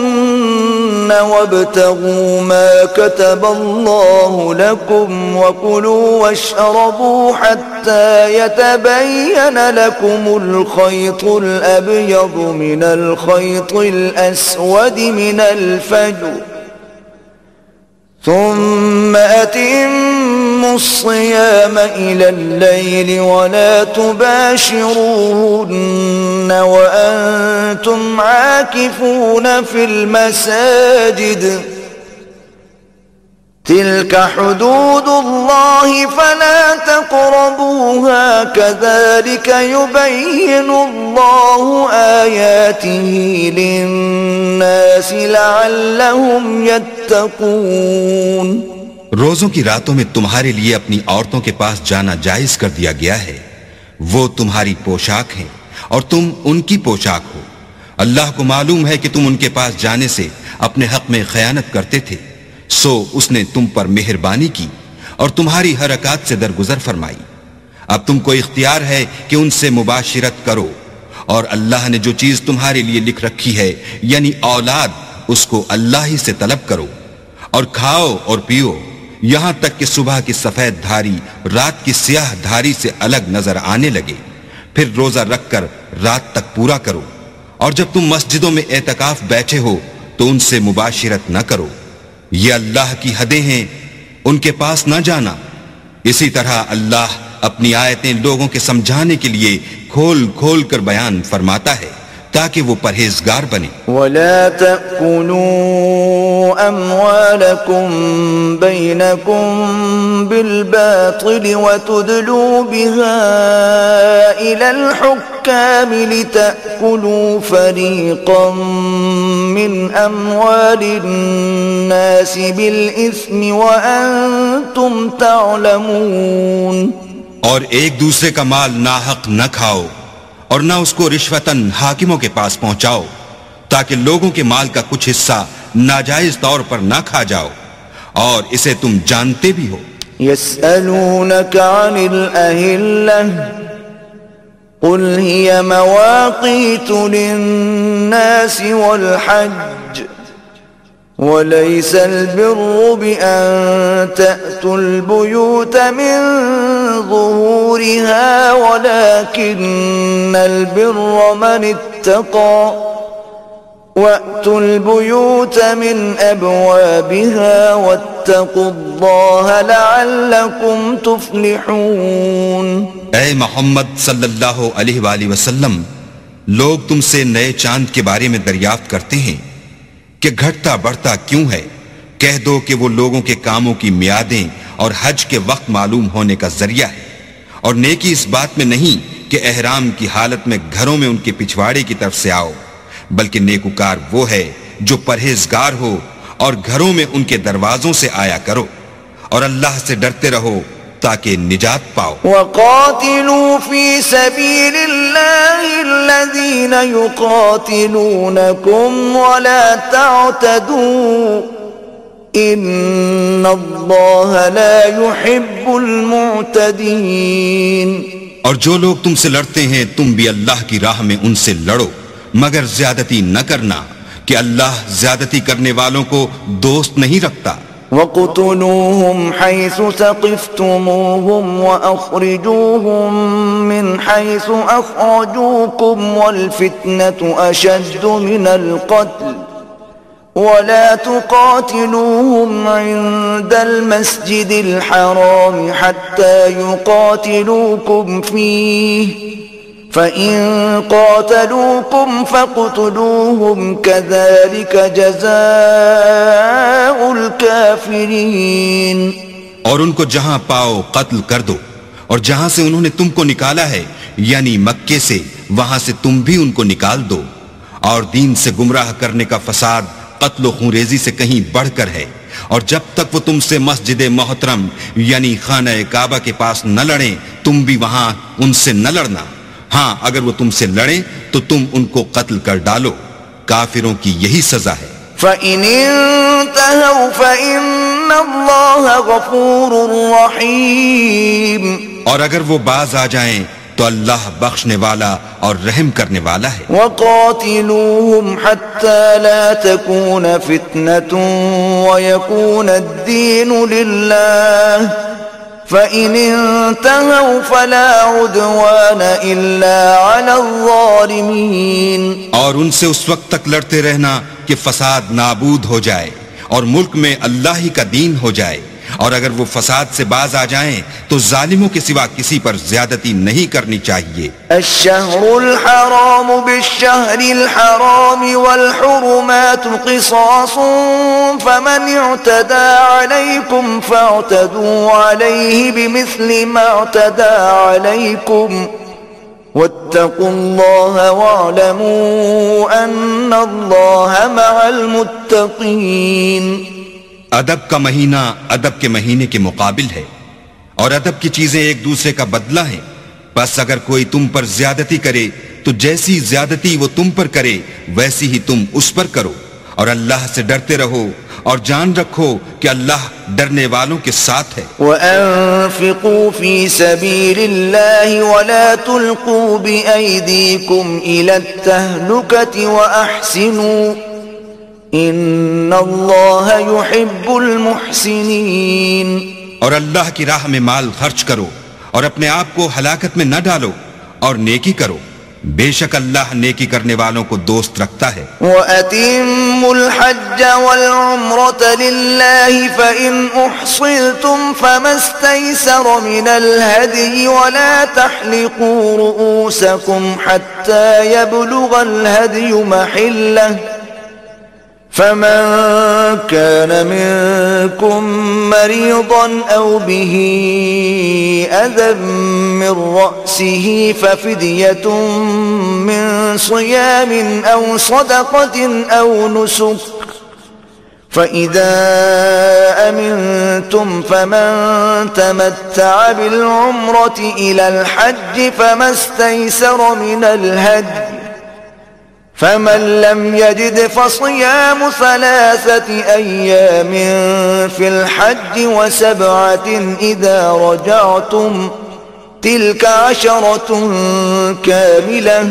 وابتغوا ما كتب الله لكم وكلوا واشربوا حتى يتبين لكم الخيط الأبيض من الخيط الأسود من الفجر ثم أتموا الصيام إلى الليل ولا تباشروهن وأنتم عاكفون في المساجد تلك حدود الله فلا تقربوها كذلك يبين الله آياته للناس لعلهم يتقون. يتقون. روزوں کی راتوں میں تمہارے لیے اپنی عورتوں کے پاس جانا جائز کر دیا گیا ہے. وہ تمہاری پوشاک ہیں اور تم ان کی پوشاک ہو. اللہ کو معلوم ہے کہ تم ان کے پاس جانے سے اپنے حق میں خیانت کرتے تھے، سو اس نے تم پر مہربانی کی اور تمہاری حرکات سے درگزر فرمائی. اب تم کو اختیار ہے کہ ان سے مباشرت کرو، اور اللہ نے جو چیز تمہارے لیے لکھ رکھی ہے یعنی اولاد، اس کو اللہ ہی سے طلب کرو، اور کھاؤ اور پیو یہاں تک کہ صبح کی سفید دھاری رات کی سیاہ دھاری سے الگ نظر آنے لگے. پھر روزہ رکھ کر رات تک پورا کرو، اور جب تم مسجدوں میں اعتکاف بیٹھے ہو تو ان سے مباشرت نہ کرو. یہ اللہ کی حدیں ہیں، ان کے پاس نہ جانا. اسی طرح اللہ اپنی آیتیں لوگوں کے سمجھانے کے لیے کھول کھول کر بیان فرماتا ہے تاکہ وہ پرہیزگار بنے. ولا تأكلوا أموالكم بينكم بالباطل وتدلوا بها إلى الحكام لتأكلوا فريقا من أموال الناس بالإثم وأنتم تعلمون. اور ایک دوسرے کا مال ناحق نہ کھاؤ اور نہ اس کو رشوتاً حاکموں کے پاس پہنچاؤ تاکہ لوگوں کے مال کا کچھ حصہ ناجائز طور پر نہ کھا جاؤ، اور اسے تم جانتے بھی ہو. يسألونك عن الأهلة قل هي مواقيت للناس والحج وليس البر بأن تأتوا البيوت من ظهورها ولكن البر من اتقى وأتوا البيوت من أبوابها واتقوا الله لعلكم تفلحون. اے محمد صلی اللہ علیہ وآلہ وسلم، لوگ تم سے نئے چاند کے بارے میں دریافت کرتے ہیں کہ گھٹتا بڑھتا کیوں ہے. کہہ دو کہ وہ لوگوں کے کاموں کی میعادیں اور حج کے وقت معلوم ہونے کا ذریعہ ہے، اور نیکی اس بات میں نہیں کہ احرام کی حالت میں گھروں میں ان کے پچھواڑے کی طرف سے آؤ، بلکہ نیکوکار وہ ہے جو پرہیزگار ہو اور گھروں میں ان کے دروازوں سے آیا کرو، اور اللہ سے ڈرتے رہو تاکہ نجات پاؤ. وقاتلوا في سبيل الله الذين يقاتلونكم ولا تعتدوا إن الله لا يحب المعتدين. اور جو لوگ تم سے لڑتے ہیں تم بھی اللہ کی راہ میں ان سے لڑو، مگر زیادتی نہ کرنا کہ اللہ زیادتی کرنے والوں کو دوست نہیں رکھتا. وَاقْتُلُوهُمْ حَيْثُ ثَقِفْتُمُوهُمْ وَأَخْرِجُوهُمْ مِنْ حَيْثُ أَخْرَجُوكُمْ وَالْفِتْنَةُ أَشَدُّ مِنَ الْقَتْلِ وَلَا تُقَاتِلُوهُمْ عِنْدَ الْمَسْجِدِ الْحَرَامِ حَتَّى يُقَاتِلُوكُمْ فِيهِ فَإِن قَاتَلُوكُمْ فَاقْتُلُوهُمْ كَذَلِكَ جَزَاءُ الْكَافِرِينَ. اور ان کو جہاں پاؤ قتل کر دو، اور جہاں سے انہوں نے تم کو نکالا ہے یعنی مکے سے، وہاں سے تم بھی ان کو نکال دو. اور دین سے گمراہ کرنے کا فساد قتل و خونریزی سے کہیں بڑھ کر ہے. اور جب تک وہ تم سے مسجد محترم یعنی خانہ کعبہ کے پاس نہ لڑیں تم بھی وہاں ان سے نہ لڑنا. ہاں اگر وہ تم سے لڑیں تو تم ان کو قتل کر ڈالو. کافروں کی یہی سزا ہے. فَإِنِ انْتَهَوْا فَإِنَّ اللَّهَ غَفُورٌ رَحِيمٌ. اور اگر وہ باز آ جائیں تو اللہ بخشنے والا اور رحم کرنے والا ہے. وَقَاتِلُوهُمْ حَتَّى لَا تَكُونَ فِتْنَةٌ وَيَكُونَ الدِّينُ لِلَّهِ فَإِنِ انْتَهَوْا فَلَا عُدْوَانَ إِلَّا عَلَى الظَّالِمِينَ. اور ان سے اس وقت تک لڑتے رہنا کہ فساد نابود ہو جائے اور ملک میں اللہ ہی کا دین ہو جائے. اور اگر وہ فساد سے باز آ جائیں تو ظالموں کے سوا کسی پر زیادتی نہیں کرنی چاہیے. الشهر الحرام بالشهر الحرام والحرمات قصاص فمن اعتدى عليكم فاعتدوا عليه بمثل ما اعتدى عليكم واتقوا الله واعلموا أن الله مع المتقين. ادب کا مہینہ ادب کے مہینے کے مقابل ہے، اور ادب کی چیزیں ایک دوسرے کا بدلہ ہیں۔ بس اگر کوئی تم پر زیادتی کرے تو جیسی زیادتی وہ تم پر کرے ویسی ہی تم اس پر کرو، اور اللہ سے ڈرتے رہو اور جان رکھو کہ اللہ ڈرنے والوں کے ساتھ ہے۔ وَأَنفِقُوا فِي سَبِيلِ اللَّهِ وَلَا تُلْقُوا بِأَيْدِيكُمْ إِلَى التَّهْلُكَةِ وَأَحْسِنُوا إِنَّ اللَّهَ يُحِبُّ الْمُحْسِنِينَ۔ اور اللہ کی راہ میں مال خرچ کرو اور اپنے آپ کو ہلاکت میں نہ ڈالو، اور نیکی کرو، بے شک اللہ نیکی کرنے والوں کو دوست رکھتا ہے۔ وَأَتِمُّوا الْحَجَّ وَالْعُمْرَةَ لِلَّهِ فَإِنْ أُحْصِرْتُمْ فَمَا اسْتَيْسَرَ مِنَ الْهَدْيِ وَلَا تَحْلِقُوا رُؤُوسَكُمْ حَتَّى يَبْلُغَ الْهَدْيُ مَحِلَّهُ فَمَنْ كَانَ مِنْكُمْ مَرِيضًا أَوْ بِهِ أَذًى مِّن رَّأْسِهِ فَفِدْيَةٌ مِّن صِيَامٍ أَوْ صَدَقَةٍ أَوْ نُسُكٍ فَإِذَا أَمِنْتُمْ فَمَنْ تَمَتَّعَ بِالْعُمْرَةِ إِلَى الْحَجِّ فَمَا اسْتَيْسَرَ مِنَ الْهَدْيِ فَمَنْ لَمْ يَجِدْ فَصِيَامُ 3 أَيَّامٍ فِي الْحَجِّ وَسَبْعَةٍ إِذَا رَجَعْتُمْ تِلْكَ 10 كَامِلَةٌ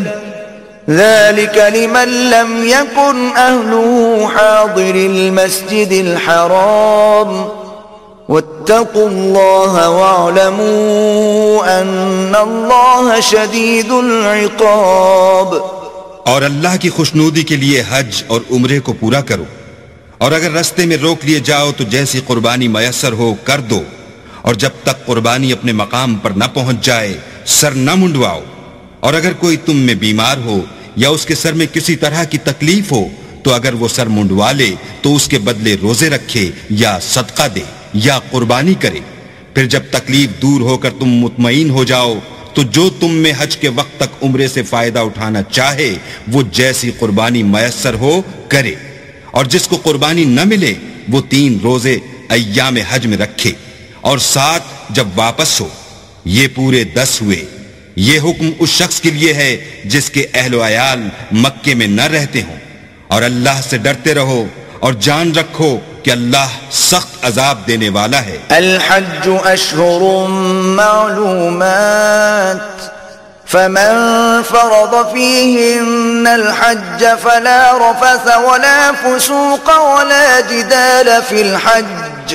ذَلِكَ لِمَنْ لَمْ يَكُنْ أَهْلُهُ حَاضِرِ الْمَسْجِدِ الْحَرَامِ وَاتَّقُوا اللَّهَ وَاعْلَمُوا أَنَّ اللَّهَ شَدِيدُ الْعِقَابِ۔ اور اللہ کی خوشنودی کے لیے حج اور عمرے کو پورا کرو، اور اگر رستے میں روک لیے جاؤ تو جیسی قربانی میسر ہو کر دو، اور جب تک قربانی اپنے مقام پر نہ پہنچ جائے سر نہ منڈواؤ۔ اور اگر کوئی تم میں بیمار ہو یا اس کے سر میں کسی طرح کی تکلیف ہو تو اگر وہ سر منڈوا لے تو اس کے بدلے روزے رکھے یا صدقہ دے یا قربانی کرے۔ پھر جب تکلیف دور ہو کر تم مطمئن ہو جاؤ تو جو تم میں حج کے وقت تک عمرے سے فائدہ اٹھانا چاہے وہ جیسی قربانی میسر ہو کرے، اور جس کو قربانی نہ ملے وہ 3 روزے ایام حج میں رکھے، اور 7 جب واپس ہو۔ یہ پورے 10 ہوئے۔ یہ حکم اس شخص کے لیے ہے جس کے اہل و عیال مکے میں نہ رہتے ہوں، اور اللہ سے ڈرتے رہو اور جان رکھو کہ اللہ سخت عذاب دینے والا ہے۔ الحج اشہر معلومات فمن فرض فيهن الحج فلا رفث ولا فسوق ولا جدال في الحج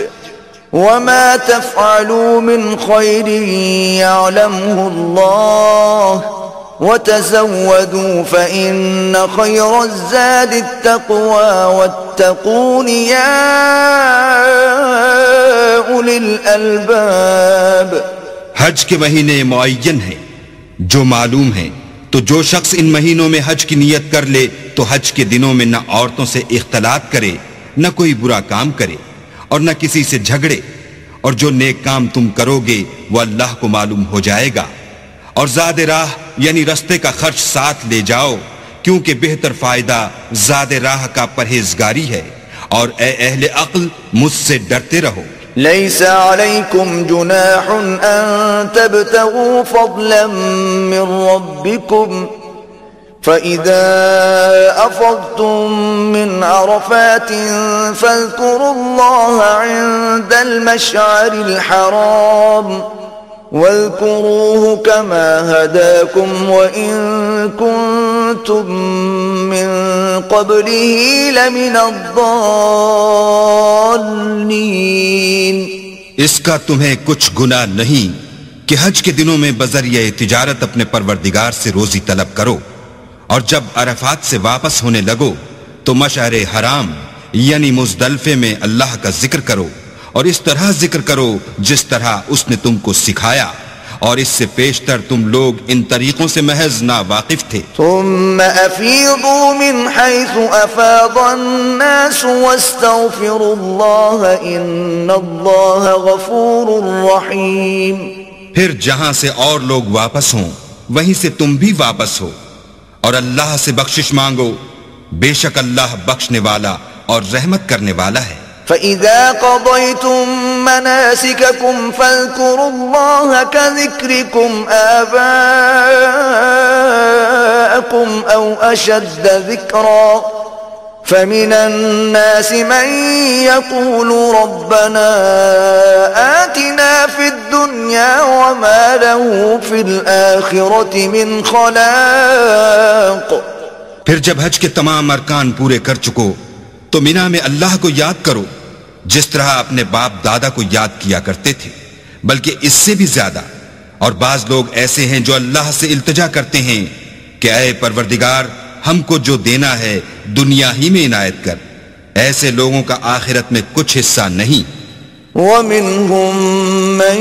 وما تفعلوا من خير يعلمه الله وتزودوا فإن خير الزاد التقوى واتقون يا أولي الألباب۔ حج کے مہینے معین ہیں جو معلوم ہیں، تو جو شخص ان مہینوں میں حج کی نیت کر لے تو حج کے دنوں میں نہ عورتوں سے اختلاط کرے، نہ کوئی برا کام کرے، اور نہ کسی سے جھگڑے، اور جو نیک کام تم کرو گے وہ اللہ کو معلوم ہو جائے گا۔ اور زاد راہ یعنی رستے کا خرچ ساتھ لے جاؤ، کیونکہ بہتر فائدہ زاد راہ کا پرہیزگاری ہے، اور اے اہل عقل مجھ سے ڈرتے رہو۔ ليس عليكم جناح أن تبتغوا فضلا من ربكم فإذا أفضتم من عرفات فاذكروا الله عند المشعر الحرام واذكروه كما هداكم وإن كنتم من قبله لمن الضالين۔ اس کا تمہیں کچھ گناہ نہیں کہ حج کے دنوں میں بذریعہ تجارت اپنے پروردگار سے روزی طلب کرو، اور جب عرفات سے واپس ہونے لگو تو مشعر حرام یعنی مزدلفے میں اللہ کا ذکر کرو، اور اس طرح ذکر کرو جس طرح اس نے تم کو سکھایا، اور اس سے پیشتر تم لوگ ان طریقوں سے محض ناواقف تھے۔ ثم افیضوا من حیث افاض الناس واستغفروا اللہ ان اللہ غفور رحیم۔ پھر جہاں سے اور لوگ واپس ہوں وہیں سے تم بھی واپس ہو، اور اللہ سے بخشش مانگو، بے شک اللہ بخشنے والا اور رحمت کرنے والا ہے۔ فَإِذَا قَضَيْتُم مَّنَاسِكَكُمْ فَاذْكُرُوا اللَّهَ كَذِكْرِكُمْ آبَاءَكُمْ أَوْ أَشَدَّ ذِكْرًا فَمِنَ النَّاسِ مَن يَقُولُ رَبَّنَا آتِنَا فِي الدُّنْيَا وَمَا لَهُ فِي الْآخِرَةِ مِنْ خَلَاقٍ. پھر جب حج کے تمام ارکان پورے کر چکو تو مینا میں اللہ کو یاد کرو جس طرح اپنے باپ دادا کو یاد کیا کرتے تھے، بلکہ اس سے بھی زیادہ. اور بعض لوگ ایسے ہیں جو اللہ سے التجا کرتے ہیں کہ اے پروردگار ہم کو جو دینا ہے دنیا ہی میں عنایت کر. ایسے لوگوں کا آخرت میں کچھ حصہ نہیں. وَمِنْهُمْ مَنْ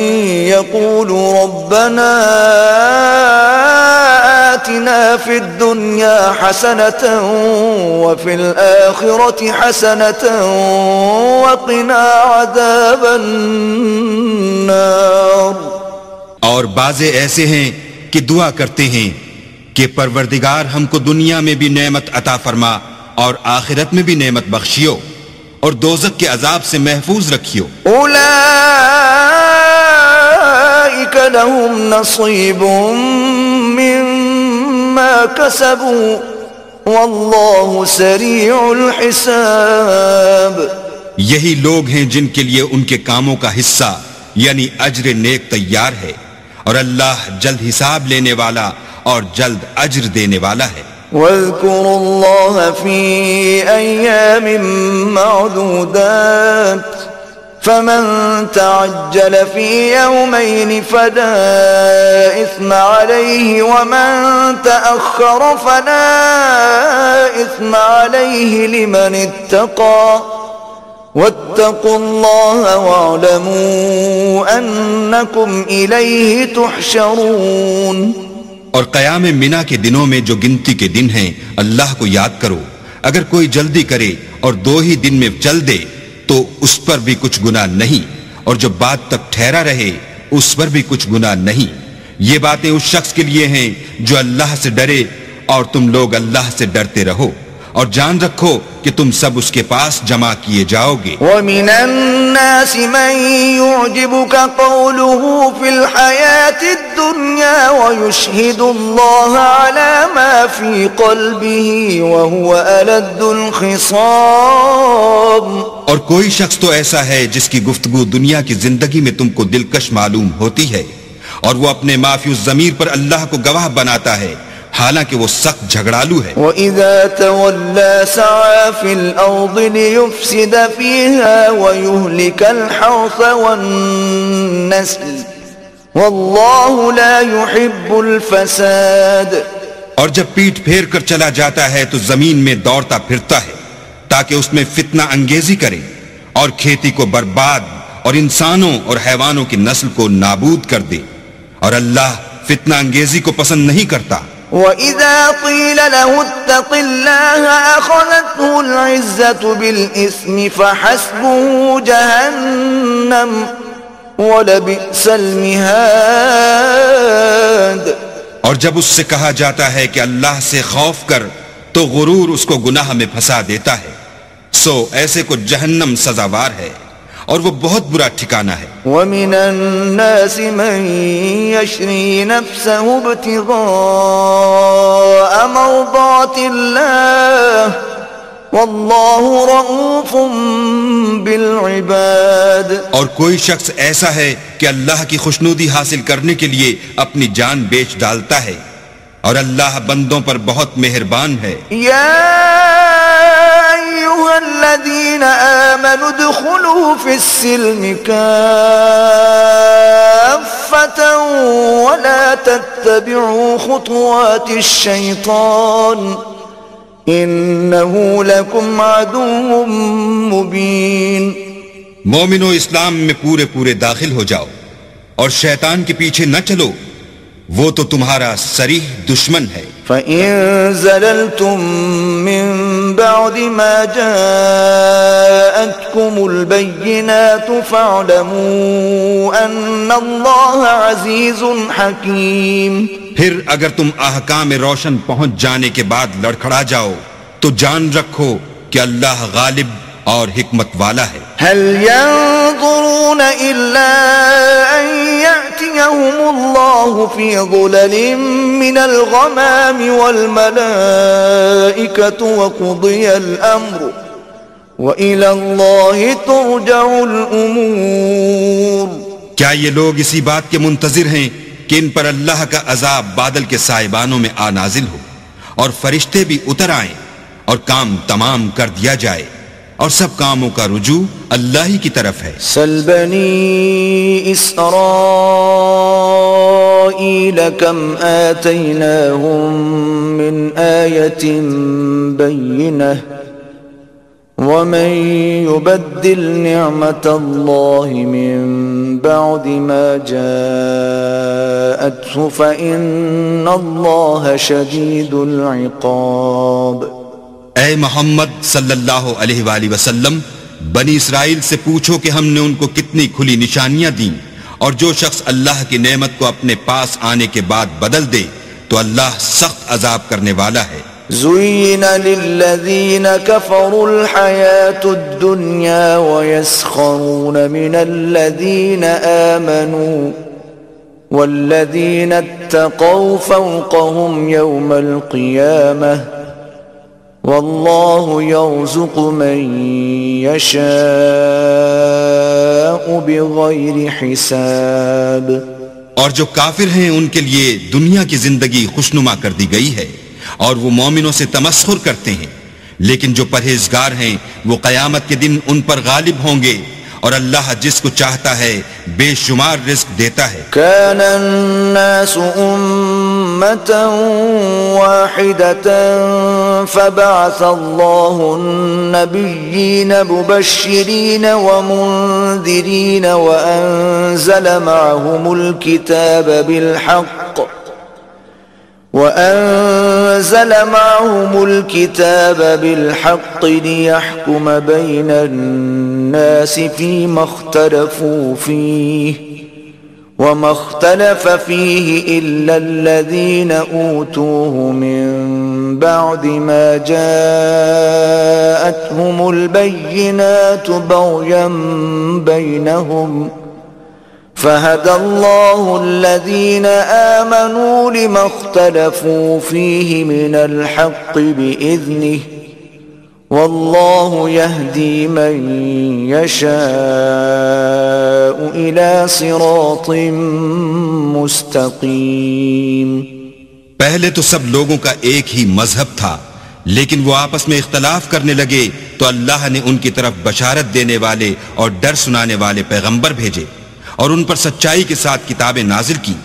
يَقُولُ رَبَّنَا آتِنَا فِي الدُّنْيَا حَسَنَةً وَفِي الْآخِرَةِ حَسَنَةً وَقِنَا عَذَابَ النَّارِ. اور بعضے ایسے ہیں کہ دعا کرتے ہیں کہ پروردگار ہم کو دنیا میں بھی نعمت عطا فرما اور آخرت میں بھی نعمت بخشیو اور دوزخ کے عذاب سے محفوظ رکھیو. اولئک لهم نصیب مما کسبوا واللہ سریع الحساب. یہی لوگ ہیں جن کے لیے ان کے کاموں کا حصہ یعنی اجر نیک تیار ہے، اور اللہ جلد حساب لینے والا اور جلد اجر دینے والا ہے. واذكروا الله في أيام معدودات فمن تعجل في يومين فلا إثم عليه ومن تأخر فلا إثم عليه لمن اتقى واتقوا الله واعلموا أنكم إليه تحشرون. اور قیام منا کے دنوں میں جو گنتی کے دن ہیں اللہ کو یاد کرو. اگر کوئی جلدی کرے اور 2 ہی دن میں چل دے تو اس پر بھی کچھ گناہ نہیں، اور جو بات تک ٹھہرا رہے اس پر بھی کچھ گناہ نہیں. یہ باتیں اس شخص کے لیے ہیں جو اللہ سے ڈرے، اور تم لوگ اللہ سے ڈرتے رہو اور جان رکھو کہ تم سب اس کے پاس جمع کیے جاؤ گے. وَمِنَ النَّاسِ مَن يُعْجِبُكَ قَوْلُهُ فِي الْحَيَاةِ الدُّنْيَا وَيُشْهِدُ اللَّهَ عَلَى مَا فِي قَلْبِهِ وَهُوَ أَلَدُّ الْخِصَامِ. اور کوئی شخص تو ایسا ہے جس کی گفتگو دنیا کی زندگی میں تم کو دلکش معلوم ہوتی ہے، اور وہ اپنے معافی الضمیر پر اللہ کو گواہ بناتا ہے حالانکہ وہ سخت جھگڑالو ہے. وَإِذَا تَوَلَّى سَعَى فِي الْأَرْضِ لِيُفْسِدَ فِيهَا وَيُهْلِكَ الْحَرْثَ وَالنَّسْلَ وَاللَّهُ لَا يُحِبُّ الْفَسَادَ. اور جب پیٹ پھیر کر چلا جاتا ہے تو زمین میں دوڑتا پھرتا ہے تاکہ اس میں فتنہ انگیزی کرے اور کھیتی کو برباد اور انسانوں اور حیوانوں کی نسل کو نابود کر دے، اور اللہ فتنہ انگیزی کو پسند نہیں کرتا. وَإِذَا قِيلَ لَهُ اتَّقِ اللَّهَ أَخَذَتْهُ الْعِزَّةُ بِالْإِثْمِ فَحَسْبُهُ جَهَنَّمُ وَلَبِئْسَ الْمِهَادُ. اور جب اس سے کہا جاتا ہے کہ اللہ سے خوف کر تو غرور اس کو گناہ میں پھنسا دیتا ہے، سو ایسے کو جہنم سزاوار ہے اور وہ بہت برا ٹھکانہ ہے. وَمِنَ النَّاسِ مَن يَشْرِي نَفْسَهُ ابْتِغَاءَ مَرْضَاتِ اللَّهِ وَاللَّهُ رَءُوفٌ بِالْعِبَادِ. اور کوئی شخص ایسا ہے کہ اللہ کی خوشنودی حاصل کرنے کے لیے اپنی جان بیچ ڈالتا ہے، اور اللہ بندوں پر بہت مہربان ہے. یا أيها الذين آمنوا ادخلوا في السلم كافة ولا تتبعوا خطوات الشيطان إنه لكم عدو مبين. مومنو اسلام میں پورے پورے داخل ہو جاؤ اور شیطان کے پیچھے نہ چلو، وہ تو تمہارا صریح دشمن ہے. فَإِن زَلَلْتُم مِّن بَعْدِ مَا جَاءَتْكُمُ الْبَيِّنَاتُ فَاعْلَمُوا أَنَّ اللَّهَ عَزِيزٌ حَكِيمٌ. پھر اگر تم احکام روشن پہنچ جانے کے بعد لڑکھڑا جاؤ تو جان رکھو کہ اللہ غالب اور حکمت والا ہے۔ هل ينظرون إلا أن يأتيهم الله في ظلل من الغمام والملائكة وقضي الأمر وإلى الله ترجع الأمور۔ کیا یہ لوگ اسی بات کے منتظر ہیں کہ ان پر اللہ کا عذاب بادل کے سائبانوں میں آ نازل ہو اور فرشتے بھی اتر آئیں اور کام تمام کر دیا جائے اور سب کاموں کا رجوع اللہ ہی کی طرف ہے۔ سل بنی اسرائیل کم آتیناہم من آیت بینہ ومن يبدل نعمت اللہ من بعد ما جاءته فإن اللہ شدید العقاب۔ اے محمد صلی اللہ علیہ وآلہ وسلم، بنی اسرائیل سے پوچھو کہ ہم نے ان کو کتنی کھلی نشانیاں دیں، اور جو شخص اللہ کی نعمت کو اپنے پاس آنے کے بعد بدل دے تو اللہ سخت عذاب کرنے والا ہے۔ زُيِّنَ لِلَّذِينَ كَفَرُوا الْحَيَاةُ الدُّنْيَا وَيَسْخَرُونَ مِنَ الَّذِينَ آمَنُوا وَالَّذِينَ اتَّقَوْا فَوْقَهُمْ يَوْمَ الْقِيَامَةِ وَاللَّهُ يَرْزُقُ مَن يَشَاءُ بِغَيْرِ حِسَابٍ۔ اور جو کافر ہیں ان کے لیے دنیا کی زندگی خوشنما کر دی گئی ہے اور وہ مومنوں سے تمسخر کرتے ہیں، لیکن جو پرہیزگار ہیں وہ قیامت کے دن ان پر غالب ہوں گے، اور اللہ جس کو چاہتا ہے بے شمار رزق دیتا ہے۔ كان الناس أمة واحدة فبعث الله النبيين مبشرين ومنذرين وأنزل معهم الكتاب بالحق ليحكم بين الناس فيما اختلفوا فيه وما اختلف فيه إلا الذين أوتوه من بعد ما جاءتهم البينات بغيا بينهم فهدى الله الذين آمنوا لما اختلفوا فيه من الحق بإذنه والله يهدي من يشاء إلى صراط مستقيم۔ پہلے تو سب لوگوں کا ایک ہی مذہب تھا، لیکن وہ آپس میں اختلاف کرنے لگے تو اللہ نے ان کی طرف بشارت دینے والے اور ڈر سنانے والے پیغمبر بھیجے اور ان پر سچائی کے ساتھ کتابیں نازل کی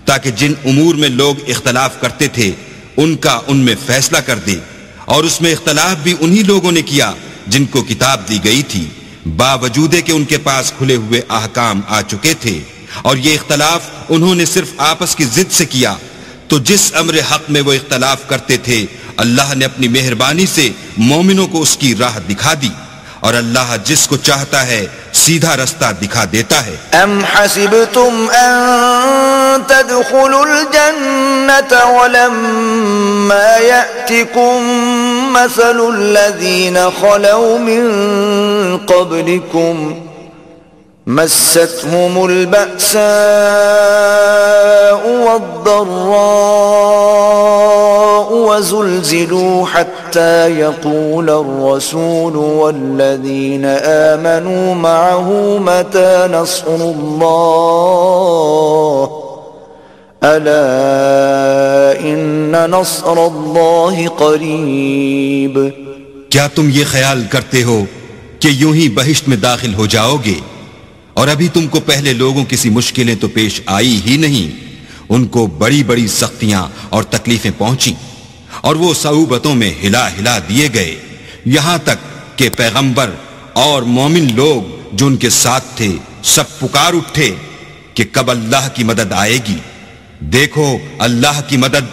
تاکہ جن امور میں لوگ اختلاف کرتے تھے ان کا ان میں فیصلہ کر دے، اور اس میں اختلاف بھی انہی لوگوں نے کیا جن کو کتاب دی گئی تھی، باوجود کہ ان کے پاس کھلے ہوئے احکام آ چکے تھے، اور یہ اختلاف انہوں نے صرف آپس کی ضد سے کیا۔ تو جس امر حق میں وہ اختلاف کرتے تھے اللہ نے اپنی مہربانی سے مومنوں کو اس کی راہ دکھا دی، اور اللہ جس کو چاہتا ہے سیدھا رستہ دکھا دیتا ہے۔ ام حسبتم ان تدخلوا الجنة ولما يأتكم مثل الذين خلوا من قبلكم مستهم البأساء والضراء وزلزلوا حتى يقول الرسول والذين آمنوا معه متى نصر الله ألا إن نصر الله قريب۔ کیا تم یہ خیال کرتے ہو کہ یوں ہی بہشت میں داخل ہو جاؤ گے، اور ابھی تم کو پہلے لوگوں کسی مشکلیں تو پیش آئی ہی نہیں، ان کو بڑی بڑی سختیاں اور تکلیفیں پہنچیں اور وہ صعوبتوں میں ہلا ہلا دیے گئے، یہاں تک کہ پیغمبر اور مومن لوگ جو ان کے ساتھ تھے سب پکار اٹھے کہ کب اللہ کی مدد آئے گی۔ دیکھو اللہ کی مدد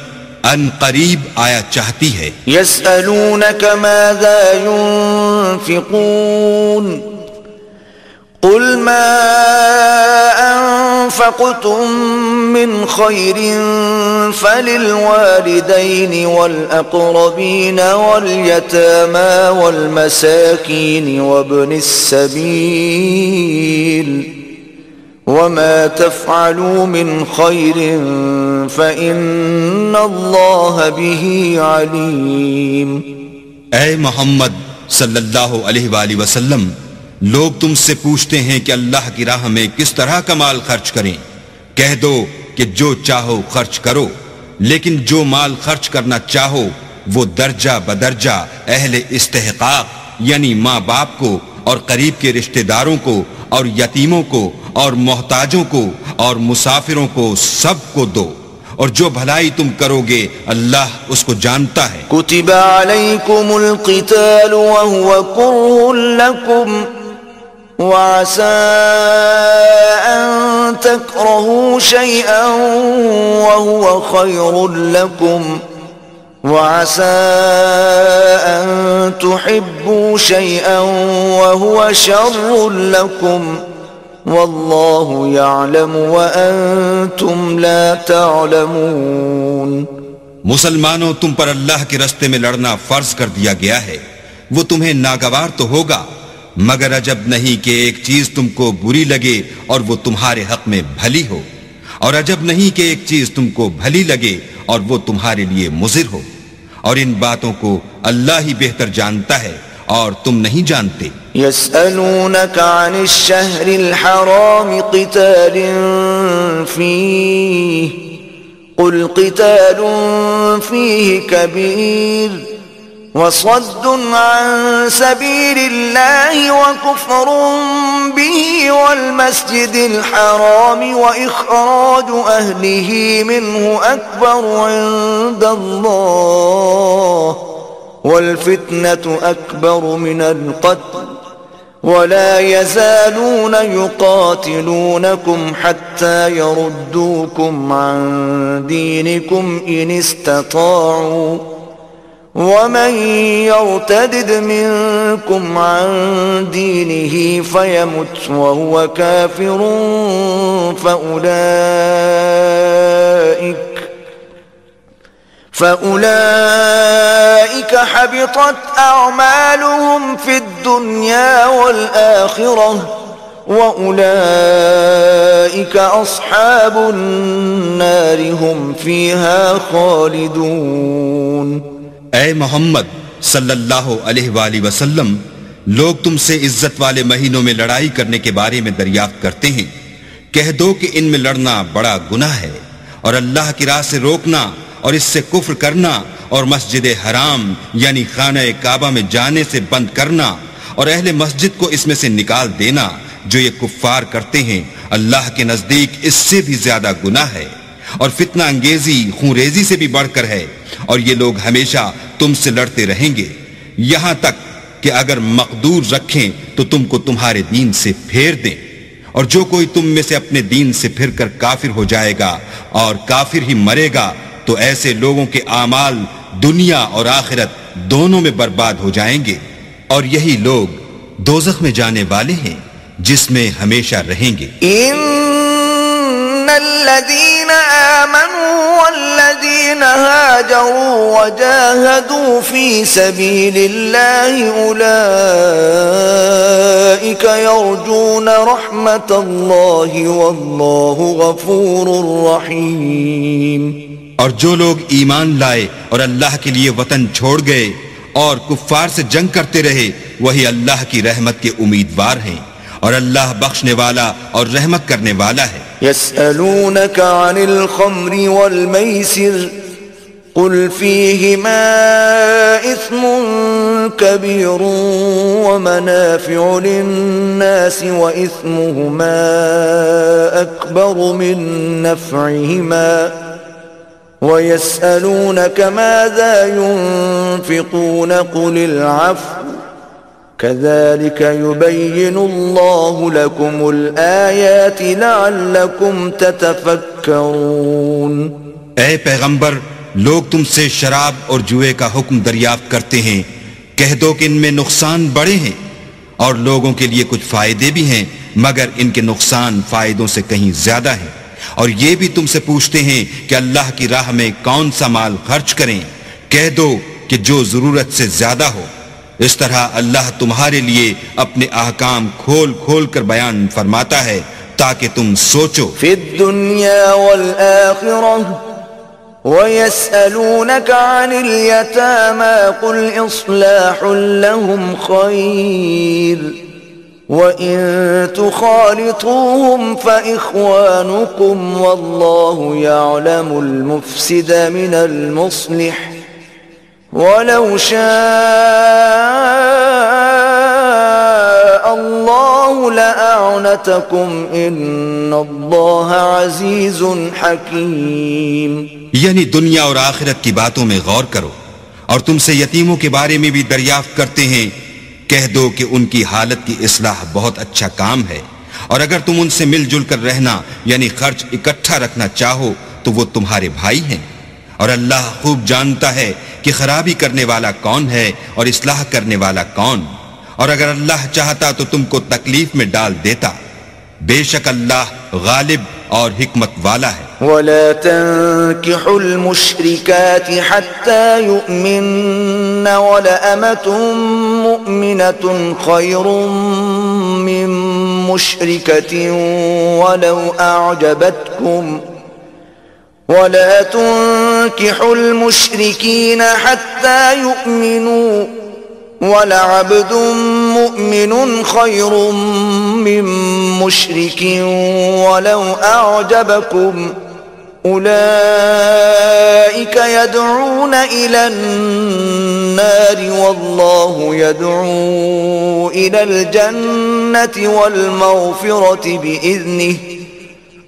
ان قریب آیا چاہتی ہے۔ يسألونك ماذا ينفقون قل ما أنفقتم من خير فللوالدين والأقربين واليتامى والمساكين وابن السبيل وما تفعلوا من خير فإن الله به عليم. اے محمد صلی اللہ علیہ وآلہ وسلم، لوگ تم سے پوچھتے ہیں کہ اللہ کی راہ میں کس طرح کا مال خرچ کریں. کہہ دو کہ جو چاہو خرچ کرو، لیکن جو مال خرچ کرنا چاہو وہ درجہ بدرجہ اہل استحقاق یعنی ماں باپ کو اور قریب کے رشتہ داروں کو اور یتیموں کو اور محتاجوں کو اور مسافروں کو سب کو دو، اور جو بھلائی تم کرو گے اللہ اس کو جانتا ہے. كتب عليكم القتال وهو كره لكم وعسى أن تكرهوا شيئا وهو خير لكم وعسى أن تحبوا شيئا وهو شر لكم والله يعلم وأنتم لا تعلمون. مسلمانوں، تم پر اللہ کے راستے میں لڑنا فرض کر دیا گیا ہے. وہ تمہیں ناگوار تو ہوگا، مگر عجب نہیں کہ ایک چیز تم کو بری لگے اور وہ تمہارے حق میں بھلی ہو، اور عجب نہیں کہ ایک چیز تم کو بھلی لگے اور وہ تمہارے لیے مضر ہو، اور ان باتوں کو اللہ ہی بہتر جانتا ہے اور تم نہیں جانتے. يسألونك عن الشهر الحرام قتال فيه قل قتال فيه كبير وصد عن سبيل الله وكفر به والمسجد الحرام وإخراج أهله منه أكبر عند الله والفتنة أكبر من القتل ولا يزالون يقاتلونكم حتى يردوكم عن دينكم إن استطاعوا ومن يرتدد منكم عن دينه فيمت وهو كافر فأولئك حبطت أعمالهم في الدنيا والآخرة وأولئك أصحاب النار هم فيها خالدون. اے محمد صلی اللہ علیہ وآلہ وسلم، لوگ تم سے عزت والے مہینوں میں لڑائی کرنے کے بارے میں دریافت کرتے ہیں. کہہ دو کہ ان میں لڑنا بڑا گناہ ہے، اور اللہ کی راہ سے روکنا اور اس سے کفر کرنا اور مسجد حرام یعنی خانہ کعبہ میں جانے سے بند کرنا اور اہل مسجد کو اس میں سے نکال دینا جو یہ کفار کرتے ہیں، اللہ کے نزدیک اس سے بھی زیادہ گناہ ہے، اور فتنہ انگیزی خون ریزی سے بھی بڑھ کر ہے، اور یہ لوگ ہمیشہ تم سے لڑتے رہیں گے یہاں تک کہ اگر مقدور رکھیں تو تم کو تمہارے دین سے پھیر دیں، اور جو کوئی تم میں سے اپنے دین سے پھر کر کافر ہو جائے گا اور کافر ہی مرے گا تو ایسے لوگوں کے اعمال دنیا اور آخرت دونوں میں برباد ہو جائیں گے، اور یہی لوگ دوزخ میں جانے والے ہیں جس میں ہمیشہ رہیں گے. ان الذين آمنوا والذين هاجروا وجاهدوا في سبيل الله أولئك يرجون رحمة الله والله غفور رحيم. اور جو لوگ ایمان لائے اور اللہ کے لیے وطن چھوڑ گئے اور کفار سے جنگ کرتے رہے وہی اللہ کی رحمت کے امیدوار ہیں، اور اللہ بخشنے والا اور رحمت کرنے والا ہے. يسألونك عن الخمر والميسر قل فيهما إثم كبير ومنافع للناس وإثمهما أكبر من نفعهما ويسألونك ماذا ينفقون قل العفو كذلك يبين الله لكم الآيات لعلكم تتفكرون. اے پیغمبر، لوگ تم سے شراب اور جوئے کا حکم دریافت کرتے ہیں. کہہ دو کہ ان میں نقصان بڑے ہیں اور لوگوں کے لیے کچھ فائدے بھی ہیں مگر ان کے نقصان فائدوں سے کہیں زیادہ ہیں۔ اور یہ بھی تم سے پوچھتے ہیں کہ اللہ کی راہ میں کون سا مال خرچ کریں، کہہ دو کہ جو ضرورت سے زیادہ ہو۔ اس طرح اللہ تمہارے لیے اپنے احکام کھول کھول کر بیان فرماتا ہے تاکہ تم سوچو۔ فی الدنیا والآخرہ وَيَسْأَلُونَكَ عَنِ الْيَتَامَى قُلْ إِصْلَاحٌ لَهُمْ خَيْرٌ وَإِن تُخَالِطُوهُمْ فَإِخْوَانُكُمْ وَاللَّهُ يَعْلَمُ الْمُفْسِدَ مِنَ الْمُصْلِحِ وَلَوْ شَاءَ اللَّهُ لَأَعْنَتَكُمْ إِنَّ اللَّهَ عَزِيزٌ حَكِيمٌ۔ یعنی دنیا اور آخرت کی باتوں میں غور کرو، اور تم سے یتیموں کے بارے میں بھی دریافت کرتے ہیں، کہہ دو کہ ان کی حالت کی اصلاح بہت اچھا کام ہے، اور اگر تم ان سے مل جل کر رہنا یعنی خرچ اکٹھا رکھنا چاہو تو وہ تمہارے بھائی ہیں، اور اللہ خوب جانتا ہے کہ خرابی کرنے والا کون ہے اور اصلاح کرنے والا کون، اور اگر اللہ چاہتا تو تم کو تکلیف میں ڈال دیتا، بے شک اللہ غالب اور حکمت والا ہے۔ وَلَا تَنكِحُوا الْمُشْرِكَاتِ حَتَّى يُؤْمِنَّ وَلَأَمَةٌ مُؤْمِنَةٌ خَيْرٌ مِّن مُّشْرِكَةٍ وَلَوْ أَعْجَبَتْكُمْ وَلَا تُنكِحُوا الْمُشْرِكِينَ حَتَّى يُؤْمِنُوا وَلَعَبْدٌ مُؤْمِنٌ خَيْرٌ مِّن مُّشْرِكٍ وَلَوْ أَعْجَبَكُمْ أُولَئِكَ يَدْعُونَ إِلَى النَّارِ وَاللَّهُ يَدْعُو إِلَى الْجَنَّةِ وَالْمَغْفِرَةِ بِإِذْنِهِ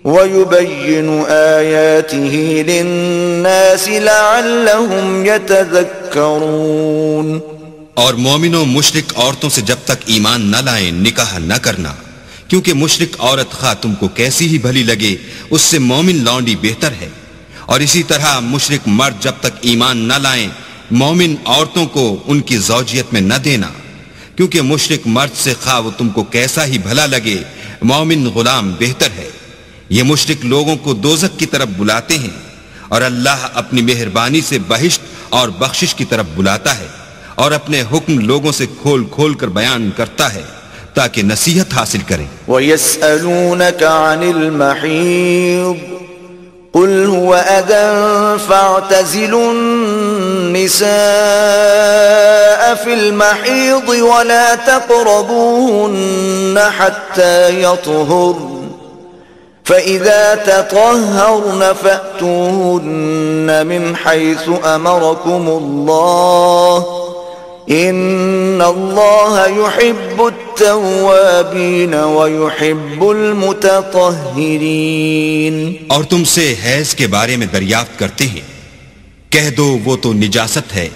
وَيُبَيِّنُ آيَاتِهِ لِلنَّاسِ لَعَلَّهُمْ يَتَذَكَّرُونَ۔ اور مومنوں مشرک عورتوں سے جب تک ایمان نہ لائیں نکاح نہ کرنا، کیونکہ مشرک عورت خواہ تم کو کیسی ہی بھلی لگے اس سے مومن لونڈی بہتر ہے، اور اسی طرح مشرک مرد جب تک ایمان نہ لائیں مومن عورتوں کو ان کی زوجیت میں نہ دینا، کیونکہ مشرک مرد سے خواہ وہ تم کو کیسا ہی بھلا لگے مومن غلام بہتر ہے۔ یہ مشرک لوگوں کو دوزخ کی طرف بلاتے ہیں، اور اللہ اپنی مہربانی سے بہشت اور بخشش کی طرف بلاتا ہے، اور اپنے حکم لوگوں سے کھول کھول کر بیان کرتا ہے تاکہ نصیحت حاصل کریں۔ وَيَسْأَلُونَكَ عَنِ الْمَحِيضِ قُلْ هُوَ أَذًى فَاعْتَزِلُوا النِّسَاءَ فِي الْمَحِيضِ وَلَا تَقْرَبُوهُنَّ حَتَّى يَطْهُرْنَ فَإِذَا تَطَهَّرْنَ فَأْتُوهُنَّ مِنْ حَيْثُ أَمَرَكُمُ اللَّهُ إِنَّ اللَّهَ يُحِبُّ التَّوَّابِينَ وَيُحِبُّ الْمُتَطَهِّرِينَ۔ اور تم سے حیض کے بارے میں دریافت کرتے ہیں، کہہ دو وہ تو نجاست ہے،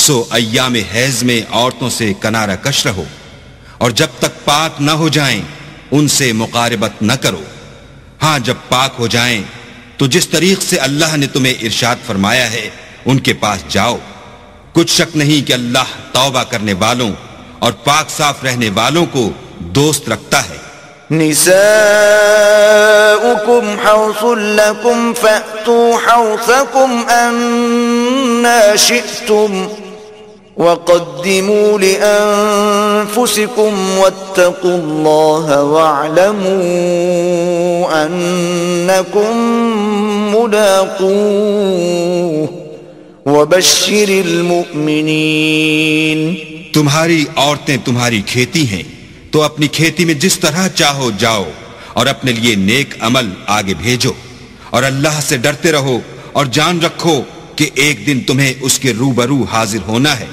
سو ایام حیض میں عورتوں سے کنارہ کش رہو، اور جب تک پاک نہ ہو جائیں ان سے مقاربت نہ کرو، ہاں جب پاک ہو جائیں تو جس طریق سے اللہ نے تمہیں ارشاد فرمایا ہے ان کے پاس جاؤ، کچھ شک نہیں کہ اللہ توبہ کرنے والوں اور پاک صاف رہنے والوں کو دوست رکھتا ہے۔ نساؤکم حرث لکم فأتوا حرثکم أنا شئتم وقدموا لأنفسكم واتقوا الله واعلموا أنكم ملاقوه وبشر المؤمنین۔ تمہاری عورتیں تمہاری کھیتی ہیں تو اپنی کھیتی میں جس طرح چاہو جاؤ، اور اپنے لیے نیک عمل آگے بھیجو، اور اللہ سے ڈرتے رہو، اور جان رکھو کہ ایک دن تمہیں اس کے روبرو حاضر ہونا ہے،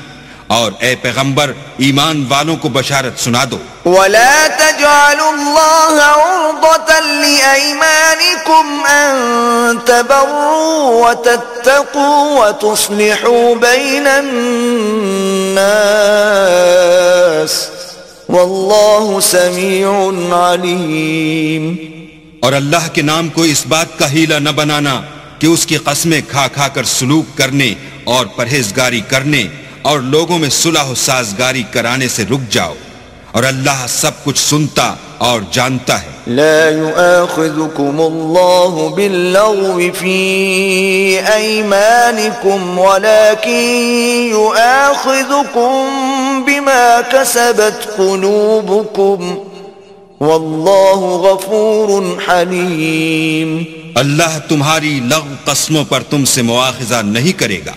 اور اے پیغمبر ایمان والوں کو بشارت سنا دو۔ وَلَا تَجْعَلُوا اللَّهَ عُرْضَةً لِأَيْمَانِكُمْ أَن تَبَرُّوا وَتَتَّقُوا وَتُصْلِحُوا بَيْنَ النَّاسِ وَاللَّهُ سَمِيعٌ عَلِيمٌ۔ اور اللہ کے نام کو اس بات کا ہیلہ نہ بنانا کہ اس کی قسمیں کھا کھا کر سلوک کرنے اور پرہیزگاری کرنے اور لوگوں میں صلح و سازگاری کرانے سے رک جاؤ، اور اللہ سب کچھ سنتا اور جانتا ہے. لا يؤاخذكم الله باللغو في أيمانكم ولكن يؤاخذكم بما كسبت قلوبكم والله غفور حليم. اللہ تمہاری لغو قسموں پر تم سے مواخذہ نہیں کرے گا،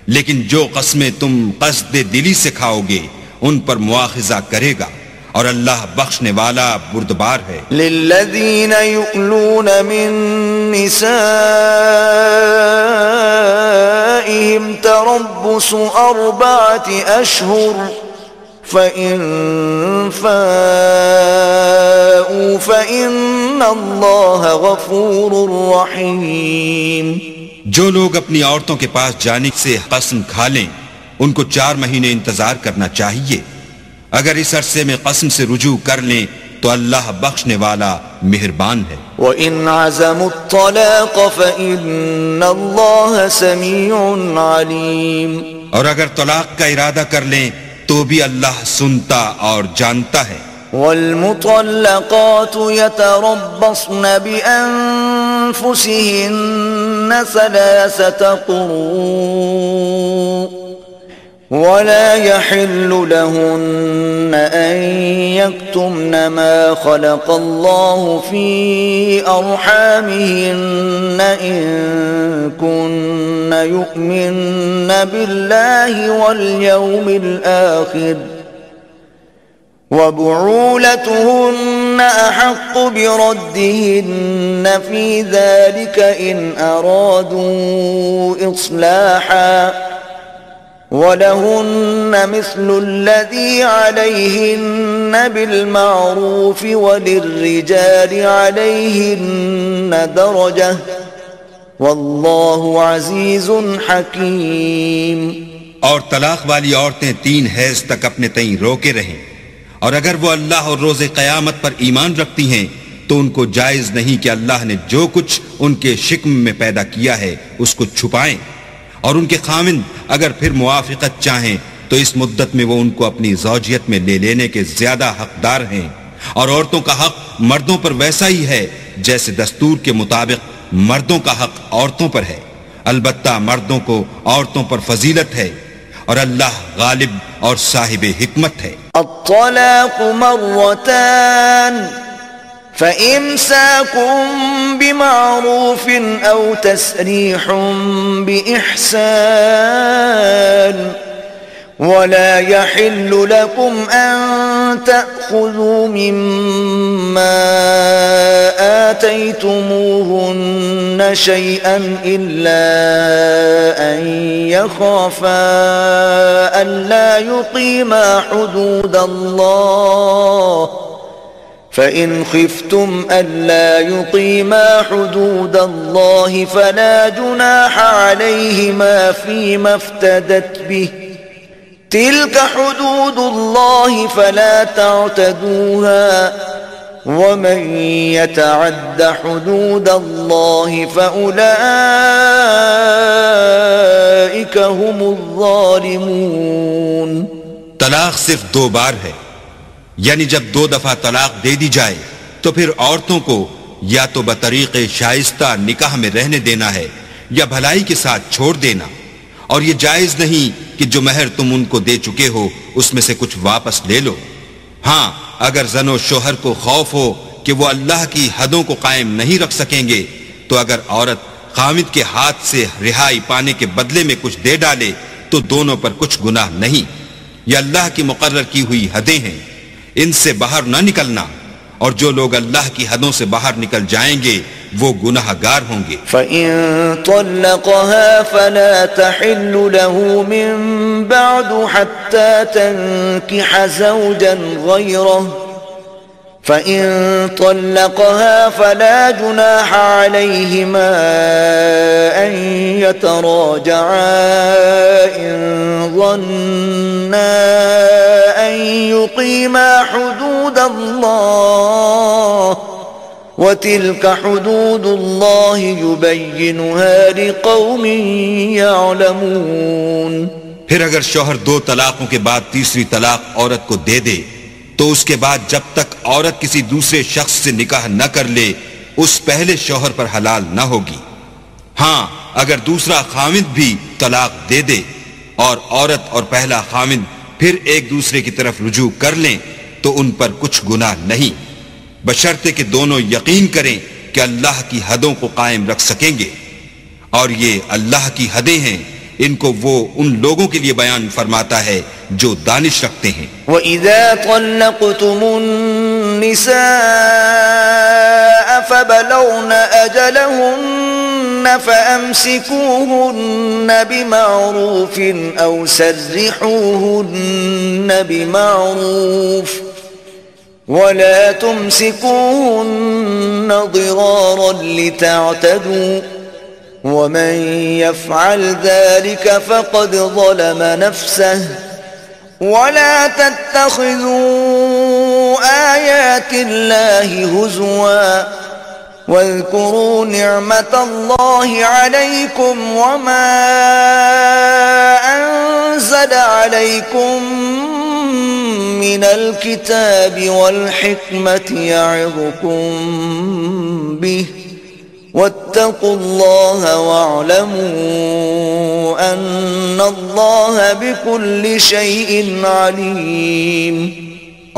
لیکن جو قسمیں تم قصد دلی سے کھاؤ گے ان پر مواخذہ کرے گا، اور اللہ بخشنے والا بردبار ہے. للذین یؤلون من نسائهم تربص 4 أشهر فإن فاءوا فإن اللہ غفور رحیم. جو لوگ اپنی عورتوں کے پاس جانے سے قسم کھا لیں ان کو 4 مہینے انتظار کرنا چاہیے. اگر اس عرصے میں قسم سے رجوع کر لیں تو اللہ بخشنے والا مہربان ہے. وَإِنْ عَزَمُوا الطَّلَاقَ فَإِنَّ اللَّهَ سَمِيعٌ عَلِيمٌ. اور اگر طلاق کا ارادہ کر لیں تو بھی اللہ سنتا اور جانتا ہے. وَالْمُطَلَّقَاتُ يَتَرَبَّصْنَ بِأَنفُسِهِنَّ 3 قُرُوءٍ ولا يحل لهن أن يكتمن ما خلق الله في أرحامهن إن كن يؤمن بالله واليوم الآخر وبعولتهن أحق بردهن في ذلك إن أرادوا إصلاحا وَلَهُنَّ مِثْلُ الَّذِي عَلَيْهِنَّ بِالْمَعْرُوفِ وَلِلرِّجَالِ عَلَيْهِنَّ دَرَجَةٌ وَاللَّهُ عَزِيزٌ حَكِيمٌ. اور طلاق والی عورتیں 3 حیض تک اپنے تئیں روکے رہیں، اور اگر وہ اللہ اور روز قیامت پر ایمان رکھتی ہیں تو ان کو جائز نہیں کہ اللہ نے جو کچھ ان کے شکم میں پیدا کیا ہے اس کو چھپائیں، اور ان کے خاوند اگر پھر موافقت چاہیں تو اس مدت میں وہ ان کو اپنی زوجیت میں لے لینے کے زیادہ حقدار ہیں. اور عورتوں کا حق مردوں پر ویسا ہی ہے جیسے دستور کے مطابق مردوں کا حق عورتوں پر ہے، البتہ مردوں کو عورتوں پر فضیلت ہے، اور اللہ غالب اور صاحب حکمت ہے. الطلاق مرتان فإمساكم بمعروف أو تسريح بإحسان ولا يحل لكم أن تأخذوا مما آتيتموهن شيئا إلا أن يخافا ألا يقيما حدود الله فإن خفتم ألا يقيما حدود الله فلا جناح عليهما فيما افتدت به تلك حدود الله فلا تعتدوها ومن يتعد حدود الله فأولئك هم الظالمون. طلاق صرف 2 بار ہے، یعنی جب 2 دفعہ طلاق دے دی جائے تو پھر عورتوں کو یا تو بطریق شائستہ نکاح میں رہنے دینا ہے یا بھلائی کے ساتھ چھوڑ دینا، اور یہ جائز نہیں کہ جو مہر تم ان کو دے چکے ہو اس میں سے کچھ واپس لے لو. ہاں اگر زن و شوہر کو خوف ہو کہ وہ اللہ کی حدوں کو قائم نہیں رکھ سکیں گے تو اگر عورت خاوند کے ہاتھ سے رہائی پانے کے بدلے میں کچھ دے ڈالے تو دونوں پر کچھ گناہ نہیں. یہ اللہ کی مقرر کی ہوئی حدیں ہیں، ان سے باہر نہ نکلنا، اور جو لوگ اللہ کی حدوں سے باہر نکل جائیں گے وہ گناہگار ہوں گے. فَإِن طَلَّقَهَا فَلَا تَحِلُّ لَهُ مِن بَعْدُ حَتَّى تَنكِحَ زَوْجًا غَيْرَهُ فَإِن طَلَّقَهَا فَلَا جُنَاحَ عَلَيْهِمَا أَن يَتَرَاجَعَا إِن ظَنَّا أَن يُقِيمَا حُدُودَ اللَّهِ وَتِلْكَ حُدُودُ اللَّهِ يُبَيِّنُهَا لِقَوْمٍ يَعْلَمُونَ. پھر اگر شوہر 2 طلاقوں کے بعد تیسری طلاق عورت کو دے دے تو اس کے بعد جب تک عورت کسی دوسرے شخص سے نکاح نہ کر لے اس پہلے شوہر پر حلال نہ ہوگی۔ ہاں اگر دوسرا خاوند بھی طلاق دے دے اور عورت اور پہلا خاوند پھر ایک دوسرے کی طرف رجوع کر لیں تو ان پر کچھ گناہ نہیں، بشرطے کہ دونوں یقین کریں کہ اللہ کی حدوں کو قائم رکھ سکیں گے، اور یہ اللہ کی حدیں ہیں، ان کو وہ ان لوگوں کے لیے بیان فرماتا ہے جو دانش رکھتے ہیں۔ وَإِذَا طَلَّقْتُمُ النِّسَاءَ فَبَلَغْنَ أَجَلَهُنَّ فَأَمْسِكُوهُنَّ بِمَعْرُوفٍ أَوْ سَرِّحُوهُنَّ بِمَعْرُوفٍ وَلَا تُمْسِكُوهُنَّ ضِرَارًا لِتَعْتَدُوا وَمَنْ يَفْعَلْ ذَلِكَ فَقَدْ ظَلَمَ نَفْسَهُ وَلَا تَتَّخِذُوا آيَاتِ اللَّهِ هُزُوًا وَاذْكُرُوا نِعْمَةَ اللَّهِ عَلَيْكُمْ وَمَا أَنزَلَ عَلَيْكُمْ مِنَ الْكِتَابِ وَالْحِكْمَةِ يَعِظُكُمْ بِهِ وَاتَّقُوا اللَّهَ وَاعْلَمُوا أَنَّ اللَّهَ بِكُلِّ شَيْءٍ عَلِيمٌ۔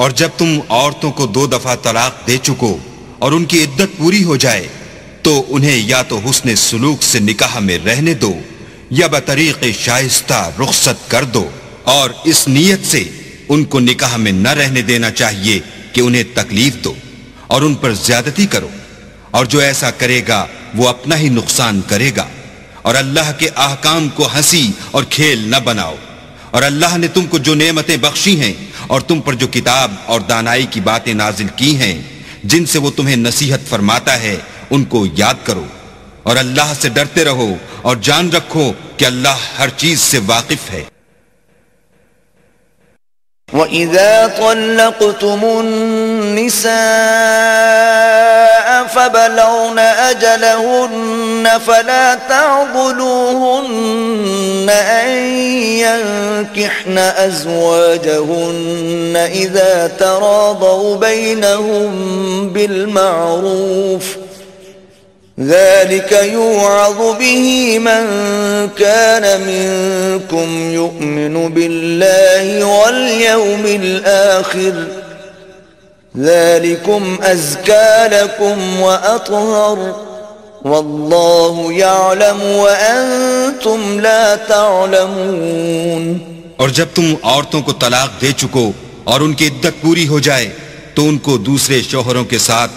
اور جب تم عورتوں کو 2 دفعہ طلاق دے چکو اور ان کی عدت پوری ہو جائے تو انہیں یا تو حسن سلوک سے نکاح میں رہنے دو یا بطریق شائستہ رخصت کر دو، اور اس نیت سے ان کو نکاح میں نہ رہنے دینا چاہیے کہ انہیں تکلیف دو اور ان پر زیادتی کرو، اور جو ایسا کرے گا وہ اپنا ہی نقصان کرے گا، اور اللہ کے احکام کو ہنسی اور کھیل نہ بناؤ، اور اللہ نے تم کو جو نعمتیں بخشی ہیں اور تم پر جو کتاب اور دانائی کی باتیں نازل کی ہیں جن سے وہ تمہیں نصیحت فرماتا ہے ان کو یاد کرو، اور اللہ سے ڈرتے رہو اور جان رکھو کہ اللہ ہر چیز سے واقف ہے۔ وَإِذَا طَلَّقْتُمُ النِّسَاءَ فَبَلَغْنَ أَجَلَهُنَّ فَلَا تَعْضُلُوهُنَّ أَن يَنكِحْنَ أَزْوَاجَهُنَّ إِذَا تَرَاضَوْا بَيْنَهُم بِالْمَعْرُوفِ ذَلِكَ يُوعَظُ بِهِ مَن كَانَ مِنكُمْ يُؤْمِنُ بِاللَّهِ وَالْيَوْمِ الْآخِرِ ذَلِكُمْ أَزْكَى لَكُمْ وَأَطْهَرُ وَاللَّهُ يَعْلَمُ وَأَنْتُمْ لَا تَعْلَمُونَ۔ اور جب تم عورتوں کو طلاق دے چکو اور ان کی عدت پوری ہو جائے تو ان کو دوسرے شوہروں کے ساتھ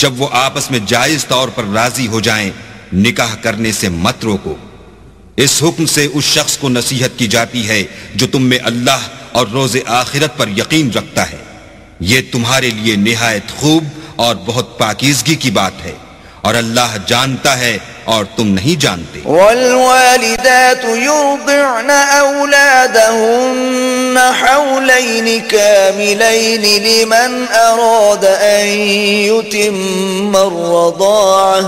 جب وہ آپس میں جائز طور پر راضی ہو جائیں نکاح کرنے سے مت روکو۔ اس حکم سے اس شخص کو نصیحت کی جاتی ہے جو تم میں اللہ اور روز آخرت پر یقین رکھتا ہے، یہ تمہارے لیے نہایت خوب اور بہت پاکیزگی کی بات ہے، اور اللہ جانتا ہے اور تم نہیں جانتے۔ والوالدات يرضعن أولادهن حولين كاملين لمن أراد أن يتم الرضاعة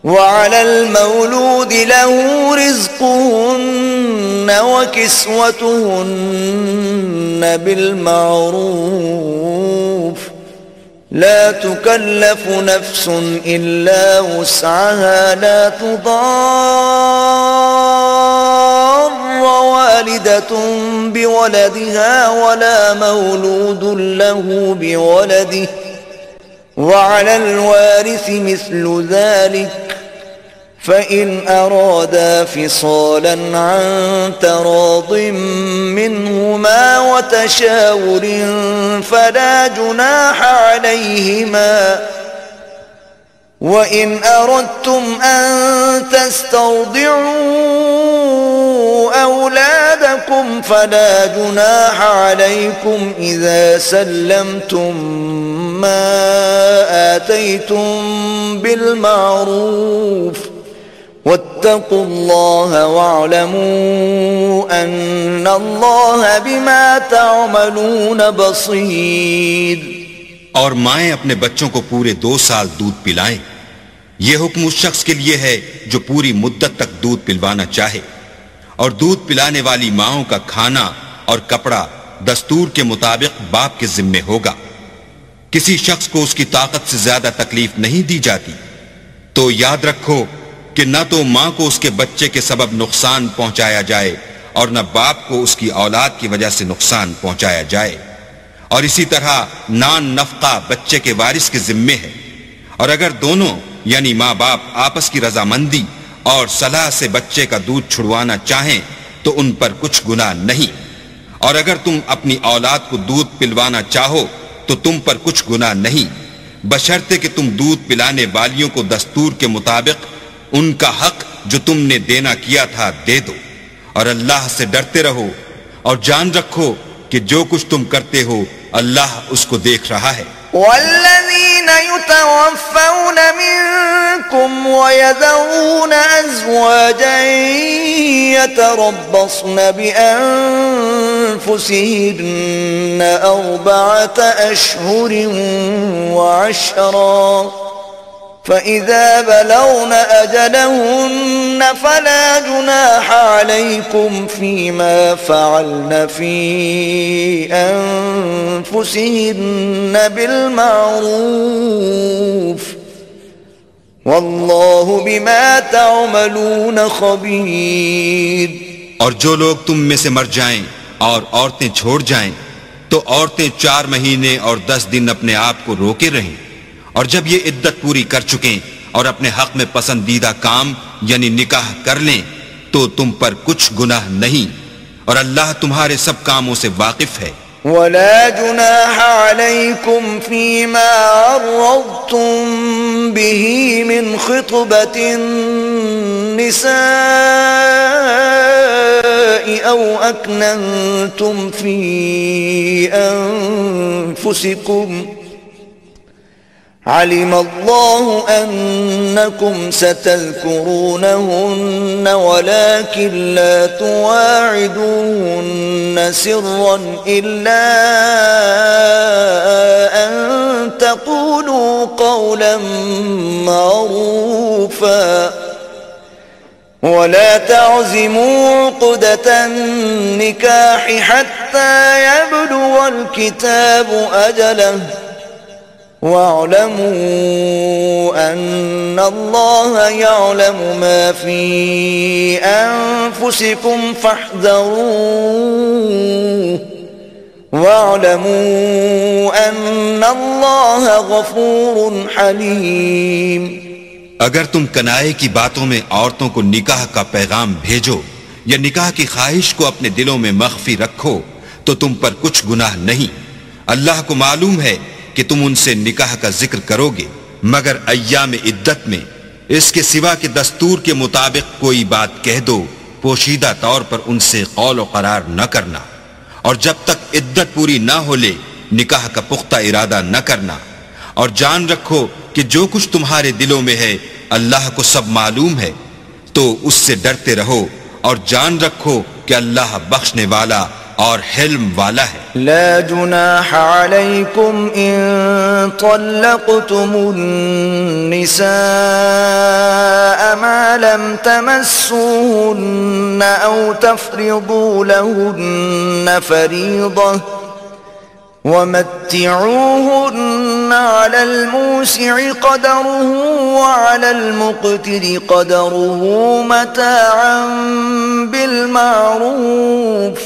وعلى المولود له رزقهن وكسوتهن بالمعروف لا تكلف نفس إلا وسعها لا تضار والدة بولدها ولا مولود له بولده وعلى الوارث مثل ذلك فإن أرادا فصالا عن تراض منهما وتشاور فلا جناح عليهما وإن أردتم أن تسترضعوا أولادكم فلا جناح عليكم إذا سلمتم ما آتيتم بالمعروف واتقوا الله واعلموا أن الله بما تعملون بصير۔ اور مائیں اپنے بچوں کو پورے 2 سال دودھ پلائیں، یہ حکم اس شخص کے لیے ہے جو پوری مدت تک دودھ پلوانا چاہے، اور دودھ پلانے والی ماؤں کا کھانا اور کپڑا دستور کے مطابق باپ کے ذمے ہوگا۔ کسی شخص کو اس کی طاقت سے زیادہ تکلیف نہیں دی جاتی، تو یاد رکھو کہ نہ تو ماں کو اس کے بچے کے سبب نقصان پہنچایا جائے اور نہ باپ کو اس کی اولاد کی وجہ سے نقصان پہنچایا جائے، اور اسی طرح نان نفقہ بچے کے وارث کے ذمے ہے، اور اگر دونوں یعنی ماں باپ آپس کی رضامندی اور صلاح سے بچے کا دودھ چھڑوانا چاہیں تو ان پر کچھ گناہ نہیں، اور اگر تم اپنی اولاد کو دودھ پلوانا چاہو تو تم پر کچھ گناہ نہیں، بشرطے کہ تم دودھ پلانے والیوں کو دستور کے مطابق ان کا حق جو تم نے دینا کیا تھا دے دو، اور اللہ سے ڈرتے رہو اور جان رکھو کہ جو کچھ تم کرتے ہو اللہ اس کو دیکھ رہا ہے۔ والذين يتوفون منكم ويذرون أزواجا يتربصن بأنفسهن 4 أشهر وعشرا فإذا بلغن أجلهن فلا جناح عليكم فيما فعلن في أنفسهن بالمعروف والله بما تعملون خبير۔ اور جو لوگ تم میں سے مر جائیں اور عورتیں چھوڑ جائیں تو عورتیں 4 مہینے اور 10 دن اپنے آپ کو روکے رہیں، اور جب یہ عدت پوری کر چکیں اور اپنے حق میں پسندیدہ کام یعنی نکاح کر لیں تو تم پر کچھ گناہ نہیں، اور اللہ تمہارے سب کاموں سے واقف ہے۔ ولا جناح عليكم فيما عرضتم به من خطبة النساء أو أكننتم في أنفسكم علم الله أنكم ستذكرونهن ولكن لا تواعدوهن سرا إلا أن تقولوا قولا معروفا ولا تعزموا عقدة النكاح حتى يبلغ الكتاب أجله واعلموا أن الله يعلم ما في أنفسكم فاحذروه واعلموا أن الله غفور حليم۔ اگر تم کنائے کی باتوں میں عورتوں کو نکاح کا پیغام بھیجو یا نکاح کی خواہش کو اپنے دلوں میں مخفی رکھو تو تم پر کچھ گناہ نہیں، اللہ کو معلوم ہے کہ تم ان سے نکاح کا ذکر کرو گے، مگر ایام عدت میں اس کے سوا کہ دستور کے مطابق کوئی بات کہہ دو، پوشیدہ طور پر ان سے قول و قرار نہ کرنا، اور جب تک عدت پوری نہ ہو لے نکاح کا پختہ ارادہ نہ کرنا، اور جان رکھو کہ جو کچھ تمہارے دلوں میں ہے اللہ کو سب معلوم ہے، تو اس سے ڈرتے رہو اور جان رکھو کہ اللہ بخشنے والا اور حلم والا ہے۔ لا جناح عليكم إن طلقتم النساء ما لم تمسوهن أو تفرضوا لهن فريضة ومتعوهن على الموسع قدره وعلى المقتر قدره متاعا بالمعروف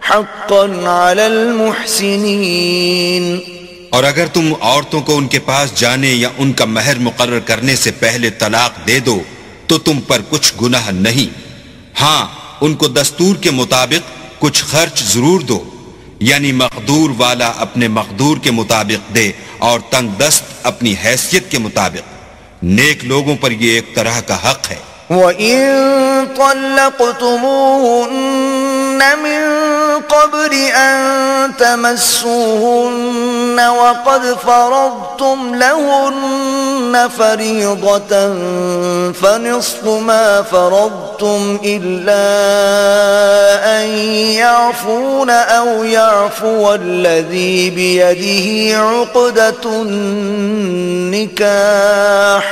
حقا على المحسنين۔ اور اگر تم عورتوں کو ان کے پاس جانے یا ان کا مہر مقرر کرنے سے پہلے طلاق دے دو تو تم پر کچھ گناہ نہیں، ہاں ان کو دستور کے مطابق کچھ خرچ ضرور دو، یعنی مقدور والا اپنے مقدور کے مطابق دے اور تنگ دست اپنی حیثیت کے مطابق، نیک لوگوں پر یہ ایک طرح کا حق ہے۔ وَإِن طَلَّقْتُمُوهُنَّ مِن قَبْلِ أَن تَمَسُّوهُنَّ وَقَدْ فَرَضْتُمْ لَهُنَّ فَرِيضَةً فَنِصْفُ مَا فَرَضْتُمْ إِلَّا أَن يَعْفُونَ أَوْ يَعْفُوَ الَّذِي بِيَدِهِ عُقْدَةُ النِّكَاحِ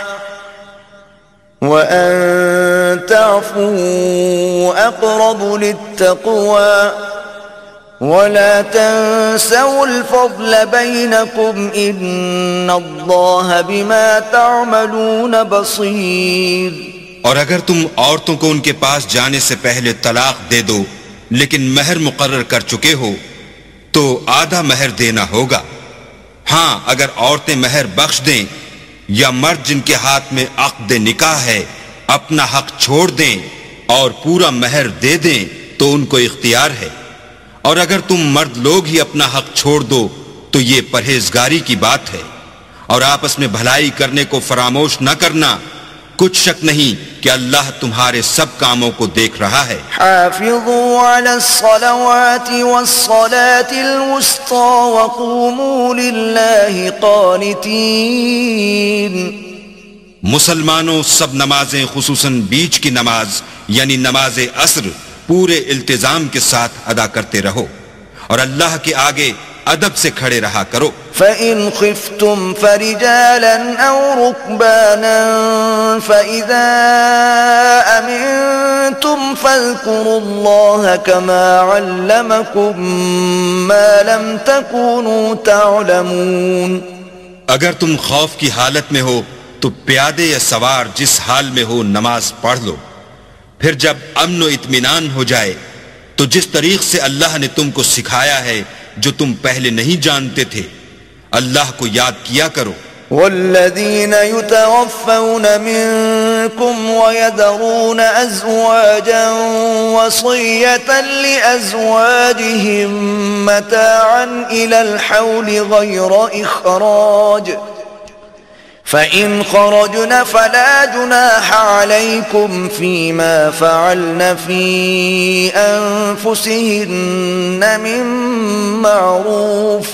وَأَن تَعْفُوا أَقْرَبُ لِلتَّقْوَى ولا تنسوا الفضل بينكم إن الله بما تعملون بصير. اور اگر تم عورتوں کو ان کے پاس جانے سے پہلے طلاق دے دو لیکن مہر مقرر کر چکے ہو تو آدھا مہر دینا ہوگا. ہاں اگر عورتیں مہر بخش دیں یا مرد جن کے ہاتھ میں عقد نکاح ہے اپنا حق چھوڑ دیں اور پورا مہر دے دیں تو ان کو اختیار ہے. اور اگر تم مرد لوگ ہی اپنا حق چھوڑ دو تو یہ پرہیزگاری کی بات ہے. اور آپس میں بھلائی کرنے کو فراموش نہ کرنا. کچھ شک نہیں کہ اللہ تمہارے سب کاموں کو دیکھ رہا ہے. حافظوا على الصلوات والصلاة الوسطى وقوموا لله قانتين. مسلمانوں سب نمازیں خصوصاً بیچ کی نماز یعنی نماز عصر پورے التزام کے ساتھ ادا کرتے رہو اور اللہ کے آگے ادب سے کھڑے رہا کرو. فَإِنْ خِفْتُمْ فَرِجَالًا أَوْ رُكْبَانًا فَإِذَا أَمِنْتُمْ فَاذْكُرُوا اللَّهَ كَمَا عَلَّمَكُمْ مَا لَمْ تَكُونُوا تَعْلَمُونَ. اگر تم خوف کی حالت میں ہو تو پیادے یا سوار جس حال میں ہو نماز پڑھ لو. پھر جب امن و اطمینان ہو جائے تو جس طریق سے اللہ نے تم کو سکھایا ہے جو تم پہلے نہیں جانتے تھے اللہ کو یاد کیا کرو. والذین یتوفون منکم ویذرون ازواجا وصیة لازواجهم متاعا الى الحول غیر اخراج فإن خرجن فلا جناح عليكم فيما فعلن في أنفسهن من معروف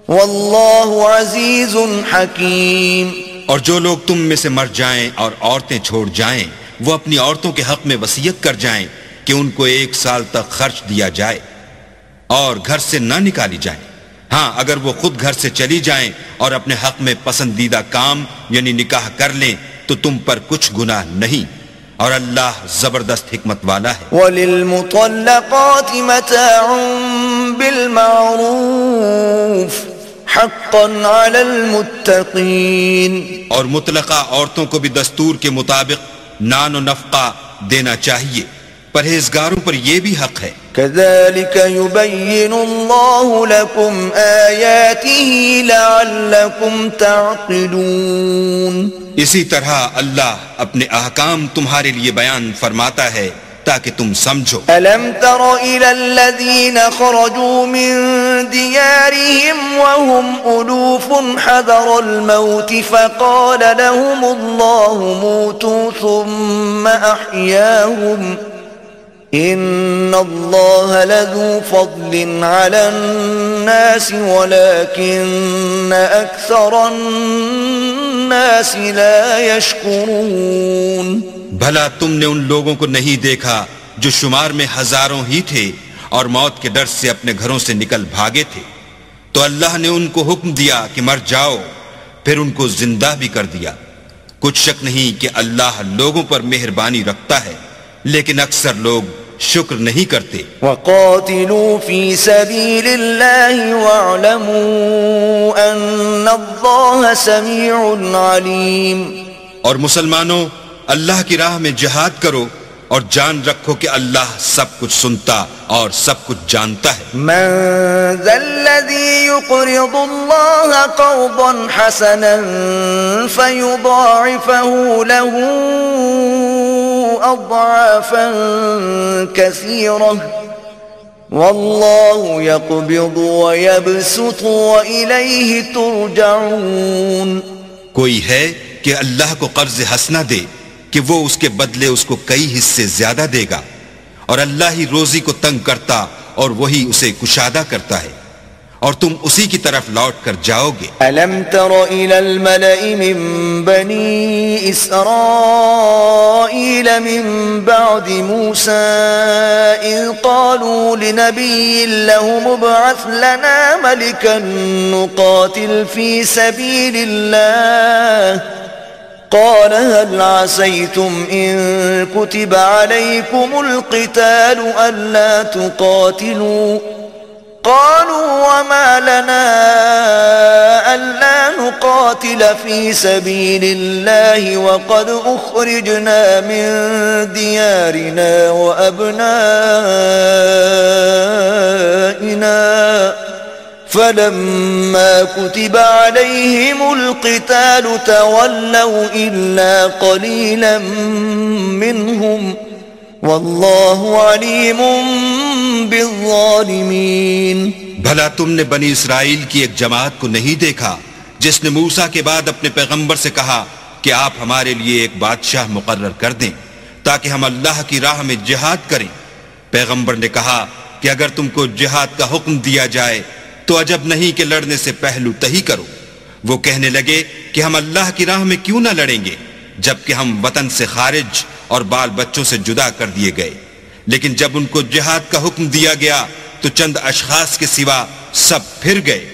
والله عزيز حكيم. اور جو لوگ تم میں سے مر جائیں اور عورتیں چھوڑ جائیں وہ اپنی عورتوں کے حق میں وصیت کر جائیں کہ ان کو 1 سال تک خرچ دیا جائے اور گھر سے نہ نکالی جائیں. ہاں اگر وہ خود گھر سے چلی جائیں اور اپنے حق میں پسندیدہ کام یعنی نکاح کر لیں تو تم پر کچھ گناہ نہیں اور اللہ زبردست حکمت والا ہے. وَلِلْمُطَلَّقَاتِ مَتَاعٌ بِالْمَعْرُوفِ حَقًّا عَلَى الْمُتَّقِينَ. اور مطلقہ عورتوں کو بھی دستور کے مطابق نان و نفقہ دینا چاہیے. پرہیزگاروں پر یہ بھی حق ہے. كذلك يبين الله لكم آياته لعلكم تعقلون. اسی طرح اللہ اپنے احکام تمہارے لیے بیان فرماتا ہے تاکہ تم سمجھو. ألم تر إلى الذين خرجوا من ديارهم وهم ألوف حذر الموت فقال لهم الله موتوا ثم أحياهم إن الله لذو فضل على الناس ولكن أكثر الناس لا يشكرون. بھلا تم نے ان لوگوں کو نہیں دیکھا جو شمار میں ہزاروں ہی تھے اور موت کے ڈر سے اپنے گھروں سے نکل بھاگے تھے تو اللہ نے ان کو حکم دیا کہ مر جاؤ پھر ان کو زندہ بھی کر دیا. کچھ شک نہیں کہ اللہ لوگوں پر مہربانی رکھتا ہے لیکن اکثر لوگ شکر نہیں کرتے. وَقَاتِلُوا فِي سَبِيلِ اللَّهِ وَاعْلَمُوا أَنَّ اللَّهَ سَمِيعٌ عَلِيمٌ. اور مسلمانوں اللہ کی راہ میں جہاد کرو اور جان رکھو کہ اللہ سب کچھ سنتا اور سب کچھ جانتا ہے. من ذا الذي يقرض الله قرضا حسنا فيضاعفه له أضعافا كثيرة والله يقبض ويبسط وإليه ترجعون. کوئی ہے کہ اللہ کو قرض حسنہ دے کہ وہ اس کے بدلے اس کو کئی حصے زیادہ دے گا اور اللہ ہی روزی کو تنگ کرتا اور وہی اسے کشادہ کرتا ہے اور تم اسی کی طرف لوٹ کر جاؤ گے. ألم تر إلى الملأ من بني إسرائيل من بعد موسى إذ قالوا لنبي له مبعث لنا ملكا نقاتل في سبيل الله قال هل عسيتم إن كتب عليكم القتال ألا تقاتلوا في سبيل الله وقد أخرجنا من ديارنا وأبنائنا فلما كتب عليهم القتال تولوا إلا قليلا منهم واللہ علیم بالظالمین۔ بھلا تم نے بنی اسرائیل کی ایک جماعت کو نہیں دیکھا جس نے موسیٰ کے بعد اپنے پیغمبر سے کہا کہ آپ ہمارے لیے ایک بادشاہ مقرر کر دیں تاکہ ہم اللہ کی راہ میں جہاد کریں؟ پیغمبر نے کہا کہ اگر تم کو جہاد کا حکم دیا جائے تو عجب نہیں کہ لڑنے سے پہلو تہی کرو۔ وہ کہنے لگے کہ ہم اللہ کی راہ میں کیوں نہ لڑیں گے جبکہ ہم وطن سے خارج اور بال بچوں سے جدا کر دیے گئے، لیکن جب ان کو جہاد کا حکم دیا گیا تو چند اشخاص کے سوا سب پھر گئے،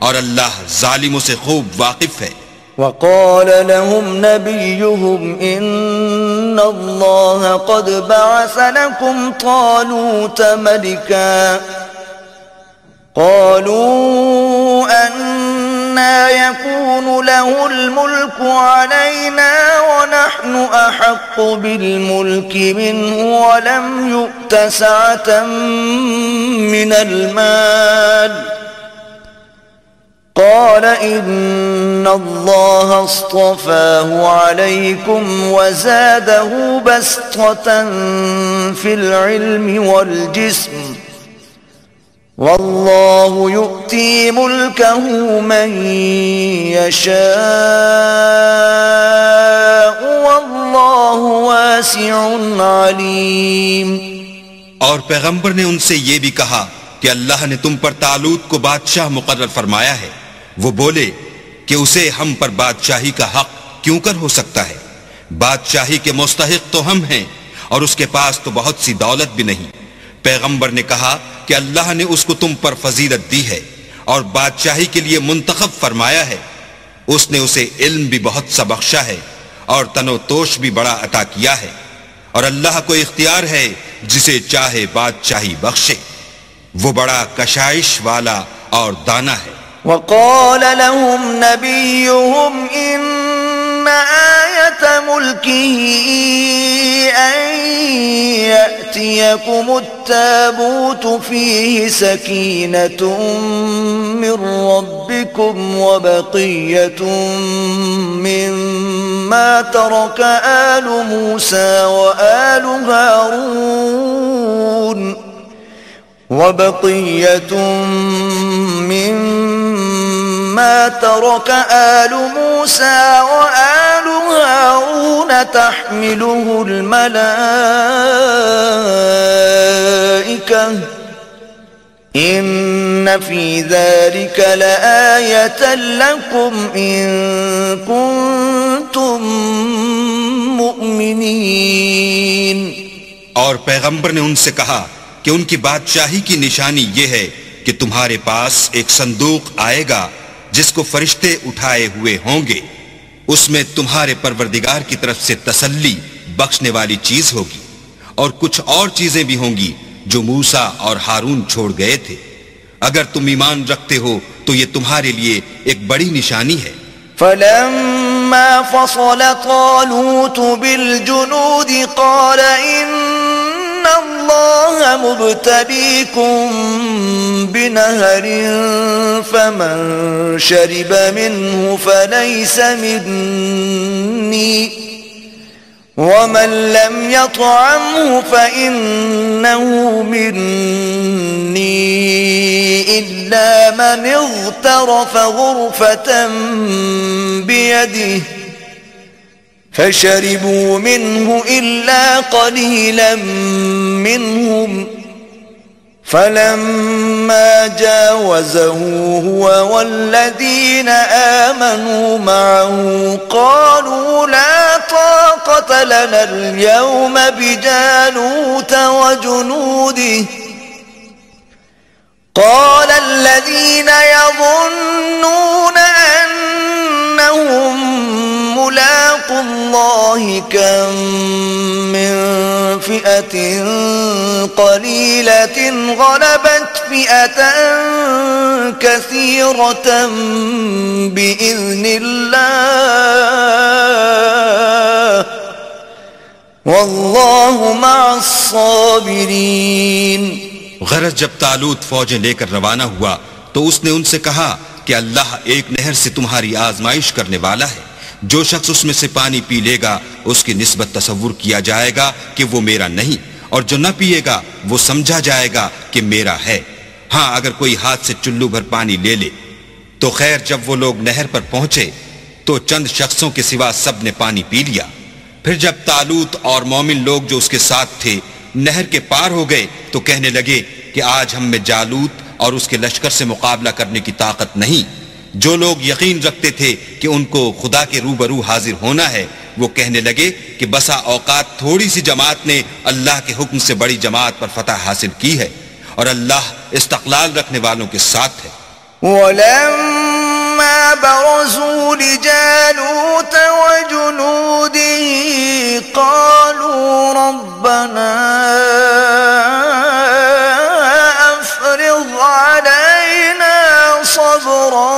اور اللہ ظالموں سے خوب واقف ہے۔ وقال لهم نبيهم إن الله قد بعث لكم طالوت ملكا قالوا أنا يكون له الملك علينا ونحن أحق بالملك منه ولم يؤت سعة من المال قال إن الله اصطفاه عليكم وزاده بسطة في العلم والجسم والله يؤتي ملكه من يشاء والله واسع عليم۔ اور پیغمبر نے ان سے یہ بھی کہا کہ اللہ نے تم پر طالوت کو بادشاہ مقرر فرمایا ہے۔ وہ بولے کہ اسے ہم پر بادشاہی کا حق کیوں کر ہو سکتا ہے؟ بادشاہی کے مستحق تو ہم ہیں اور اس کے پاس تو بہت سی دولت بھی نہیں۔ پیغمبر نے کہا کہ اللہ نے اس کو تم پر فضیلت دی ہے اور بادشاہی کے لیے منتخب فرمایا ہے۔ اس نے اسے علم بھی بہت سا بخشا ہے اور تن و توش بھی بڑا عطا کیا ہے، اور اللہ کو اختیار ہے جسے چاہے بادشاہی بخشے، وہ بڑا کشائش والا اور دانا ہے۔ وقال لهم نبيهم إن آية ملكه أن يأتيكم التابوت فيه سكينة من ربكم وبقية مما ترك آل موسى وآل هارون وبقية مما ترك آل موسى وآل هارون تحمله الملائكة إن في ذلك لآية لكم إن كنتم مؤمنين۔ اور پیغمبر نے ان سے کہا کہ ان کی بادشاہی کی نشانی یہ ہے کہ تمہارے پاس ایک صندوق آئے گا جس کو فرشتے اٹھائے ہوئے ہوں گے، اس میں تمہارے پروردگار کی طرف سے تسلی بخشنے والی چیز ہوگی، اور کچھ اور چیزیں بھی ہوں گی جو موسیٰ اور ہارون چھوڑ گئے تھے۔ اگر تم ایمان رکھتے ہو تو یہ تمہارے لیے ایک بڑی نشانی ہے۔ فلما فصل طالوت بالجنود قال إن الله مبتليكم بنهر فمن شرب منه فليس مني ومن لم يطعمه فإنه مني إلا من اغترف غرفة بيده فشربوا منه إلا قليلا منهم فلما جاوزه هو والذين آمنوا معه قالوا لا طاقة لنا اليوم بجالوت وجنوده قال الذين يظنون أنهم ملاقو الله كم من فئة قليلة غلبت فئة كثيرة بإذن الله والله مع الصابرين۔ غرض جب طالوت فوجیں لے کر روانہ ہوا تو اس نے ان سے کہا کہ اللہ ایک نہر سے تمہاری آزمائش کرنے والا ہے، جو شخص اس میں سے پانی پی لے گا اس کی نسبت تصور کیا جائے گا کہ وہ میرا نہیں، اور جو نہ پیے گا وہ سمجھا جائے گا کہ میرا ہے۔ ہاں اگر کوئی ہاتھ سے چلو بھر پانی لے لے تو خیر، جب وہ لوگ نہر پر پہنچے تو چند شخصوں کے سوا سب نے پانی پی لیا۔ پھر جب طالوت اور مومن لوگ جو اس کے ساتھ تھے نہر کے پار ہو گئے تو کہنے لگے کہ آج ہم میں جالوت اور اس کے لشکر سے مقابلہ کرنے کی طاقت نہیں۔ جو لوگ یقین رکھتے تھے کہ ان کو خدا کے روبرو حاضر ہونا ہے وہ کہنے لگے کہ بسا اوقات تھوڑی سی جماعت نے اللہ کے حکم سے بڑی جماعت پر فتح حاصل کی ہے، اور اللہ استقلال رکھنے والوں کے ساتھ ہے۔ وَلَمَّا بَرَزُوا لِجَالُوتَ وَجُنُودِهِ قَالُوا رَبَّنَا أَفْرِغْ عَلَيْنَا صَبْرًا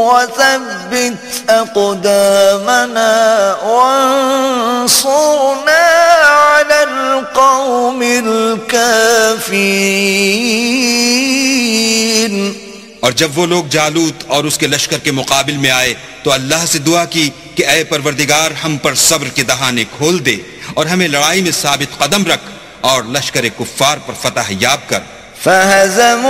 وَثَبِّتْ أَقْدَامَنَا وَانصُرْنَا عَلَى الْقَوْمِ الْكَافِرِينَ۔ اور جب وہ لوگ جالوت اور اس کے لشکر کے مقابل میں آئے تو اللہ سے دعا کی کہ اے پروردگار ہم پر صبر کے دہانے کھول دے اور ہمیں لڑائی میں ثابت قدم رکھ اور لشکر کفار پر فتح یاب کر۔ فَهَزَمُوهُم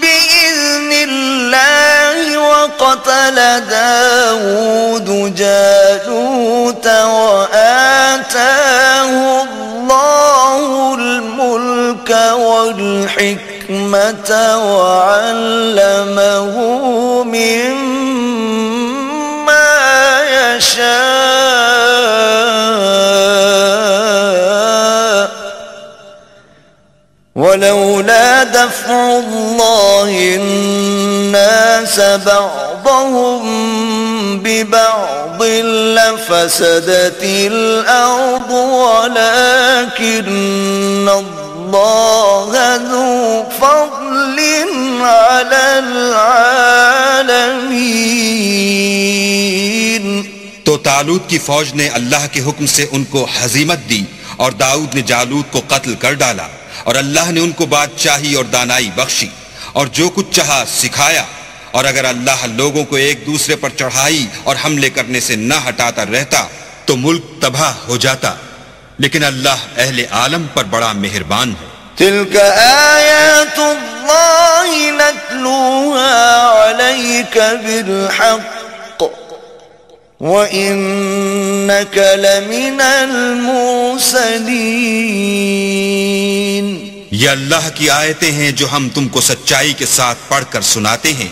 بِإِذْنِ اللَّهِ وَقَتَلَ دَاوُودُ جَالُوتَ وَآتَاهُ اللَّهُ الْمُلْكَ وَالْحِكْمَةَ وَعَلَّمَهُ مِمَّا يَشَاءُ وَلَوْلَا دَفْعُ اللَّهِ النَّاسَ بَعْضَهُم بِبَعْضٍ لَفَسَدَتِ الْأَرْضُ وَلَكِنَّ اللَّهَ ذُو فَضْلٍ عَلَى الْعَالَمِينَ۔ تو طالوت کی فوج نے اللہ کے حکم سے ان کو ہزیمت دی اور داؤد نے جالوت کو قتل کر ڈالا، اور اللہ نے ان کو بادشاہی اور دانائی بخشی اور جو کچھ چاہا سکھایا۔ اور اگر اللہ لوگوں کو ایک دوسرے پر چڑھائی اور حملے کرنے سے نہ ہٹاتا رہتا تو ملک تباہ ہو جاتا، لیکن اللہ اہل عالم پر بڑا مہربان ہے۔ تِلْكَ آيَاتُ اللَّهِ نَتْلُوهَا عَلَيْكَ بِالْحَقِّ وَإِنَّكَ لَمِنَ الْمُرْسَلِينَ۔ یہ اللہ کی آیتیں ہیں جو ہم تم کو سچائی کے ساتھ پڑھ کر سناتے ہیں،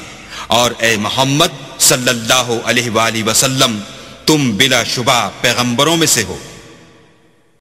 اور اے محمد صلی اللہ علیہ وآلہ وسلم تم بلا شبہ پیغمبروں میں سے ہو۔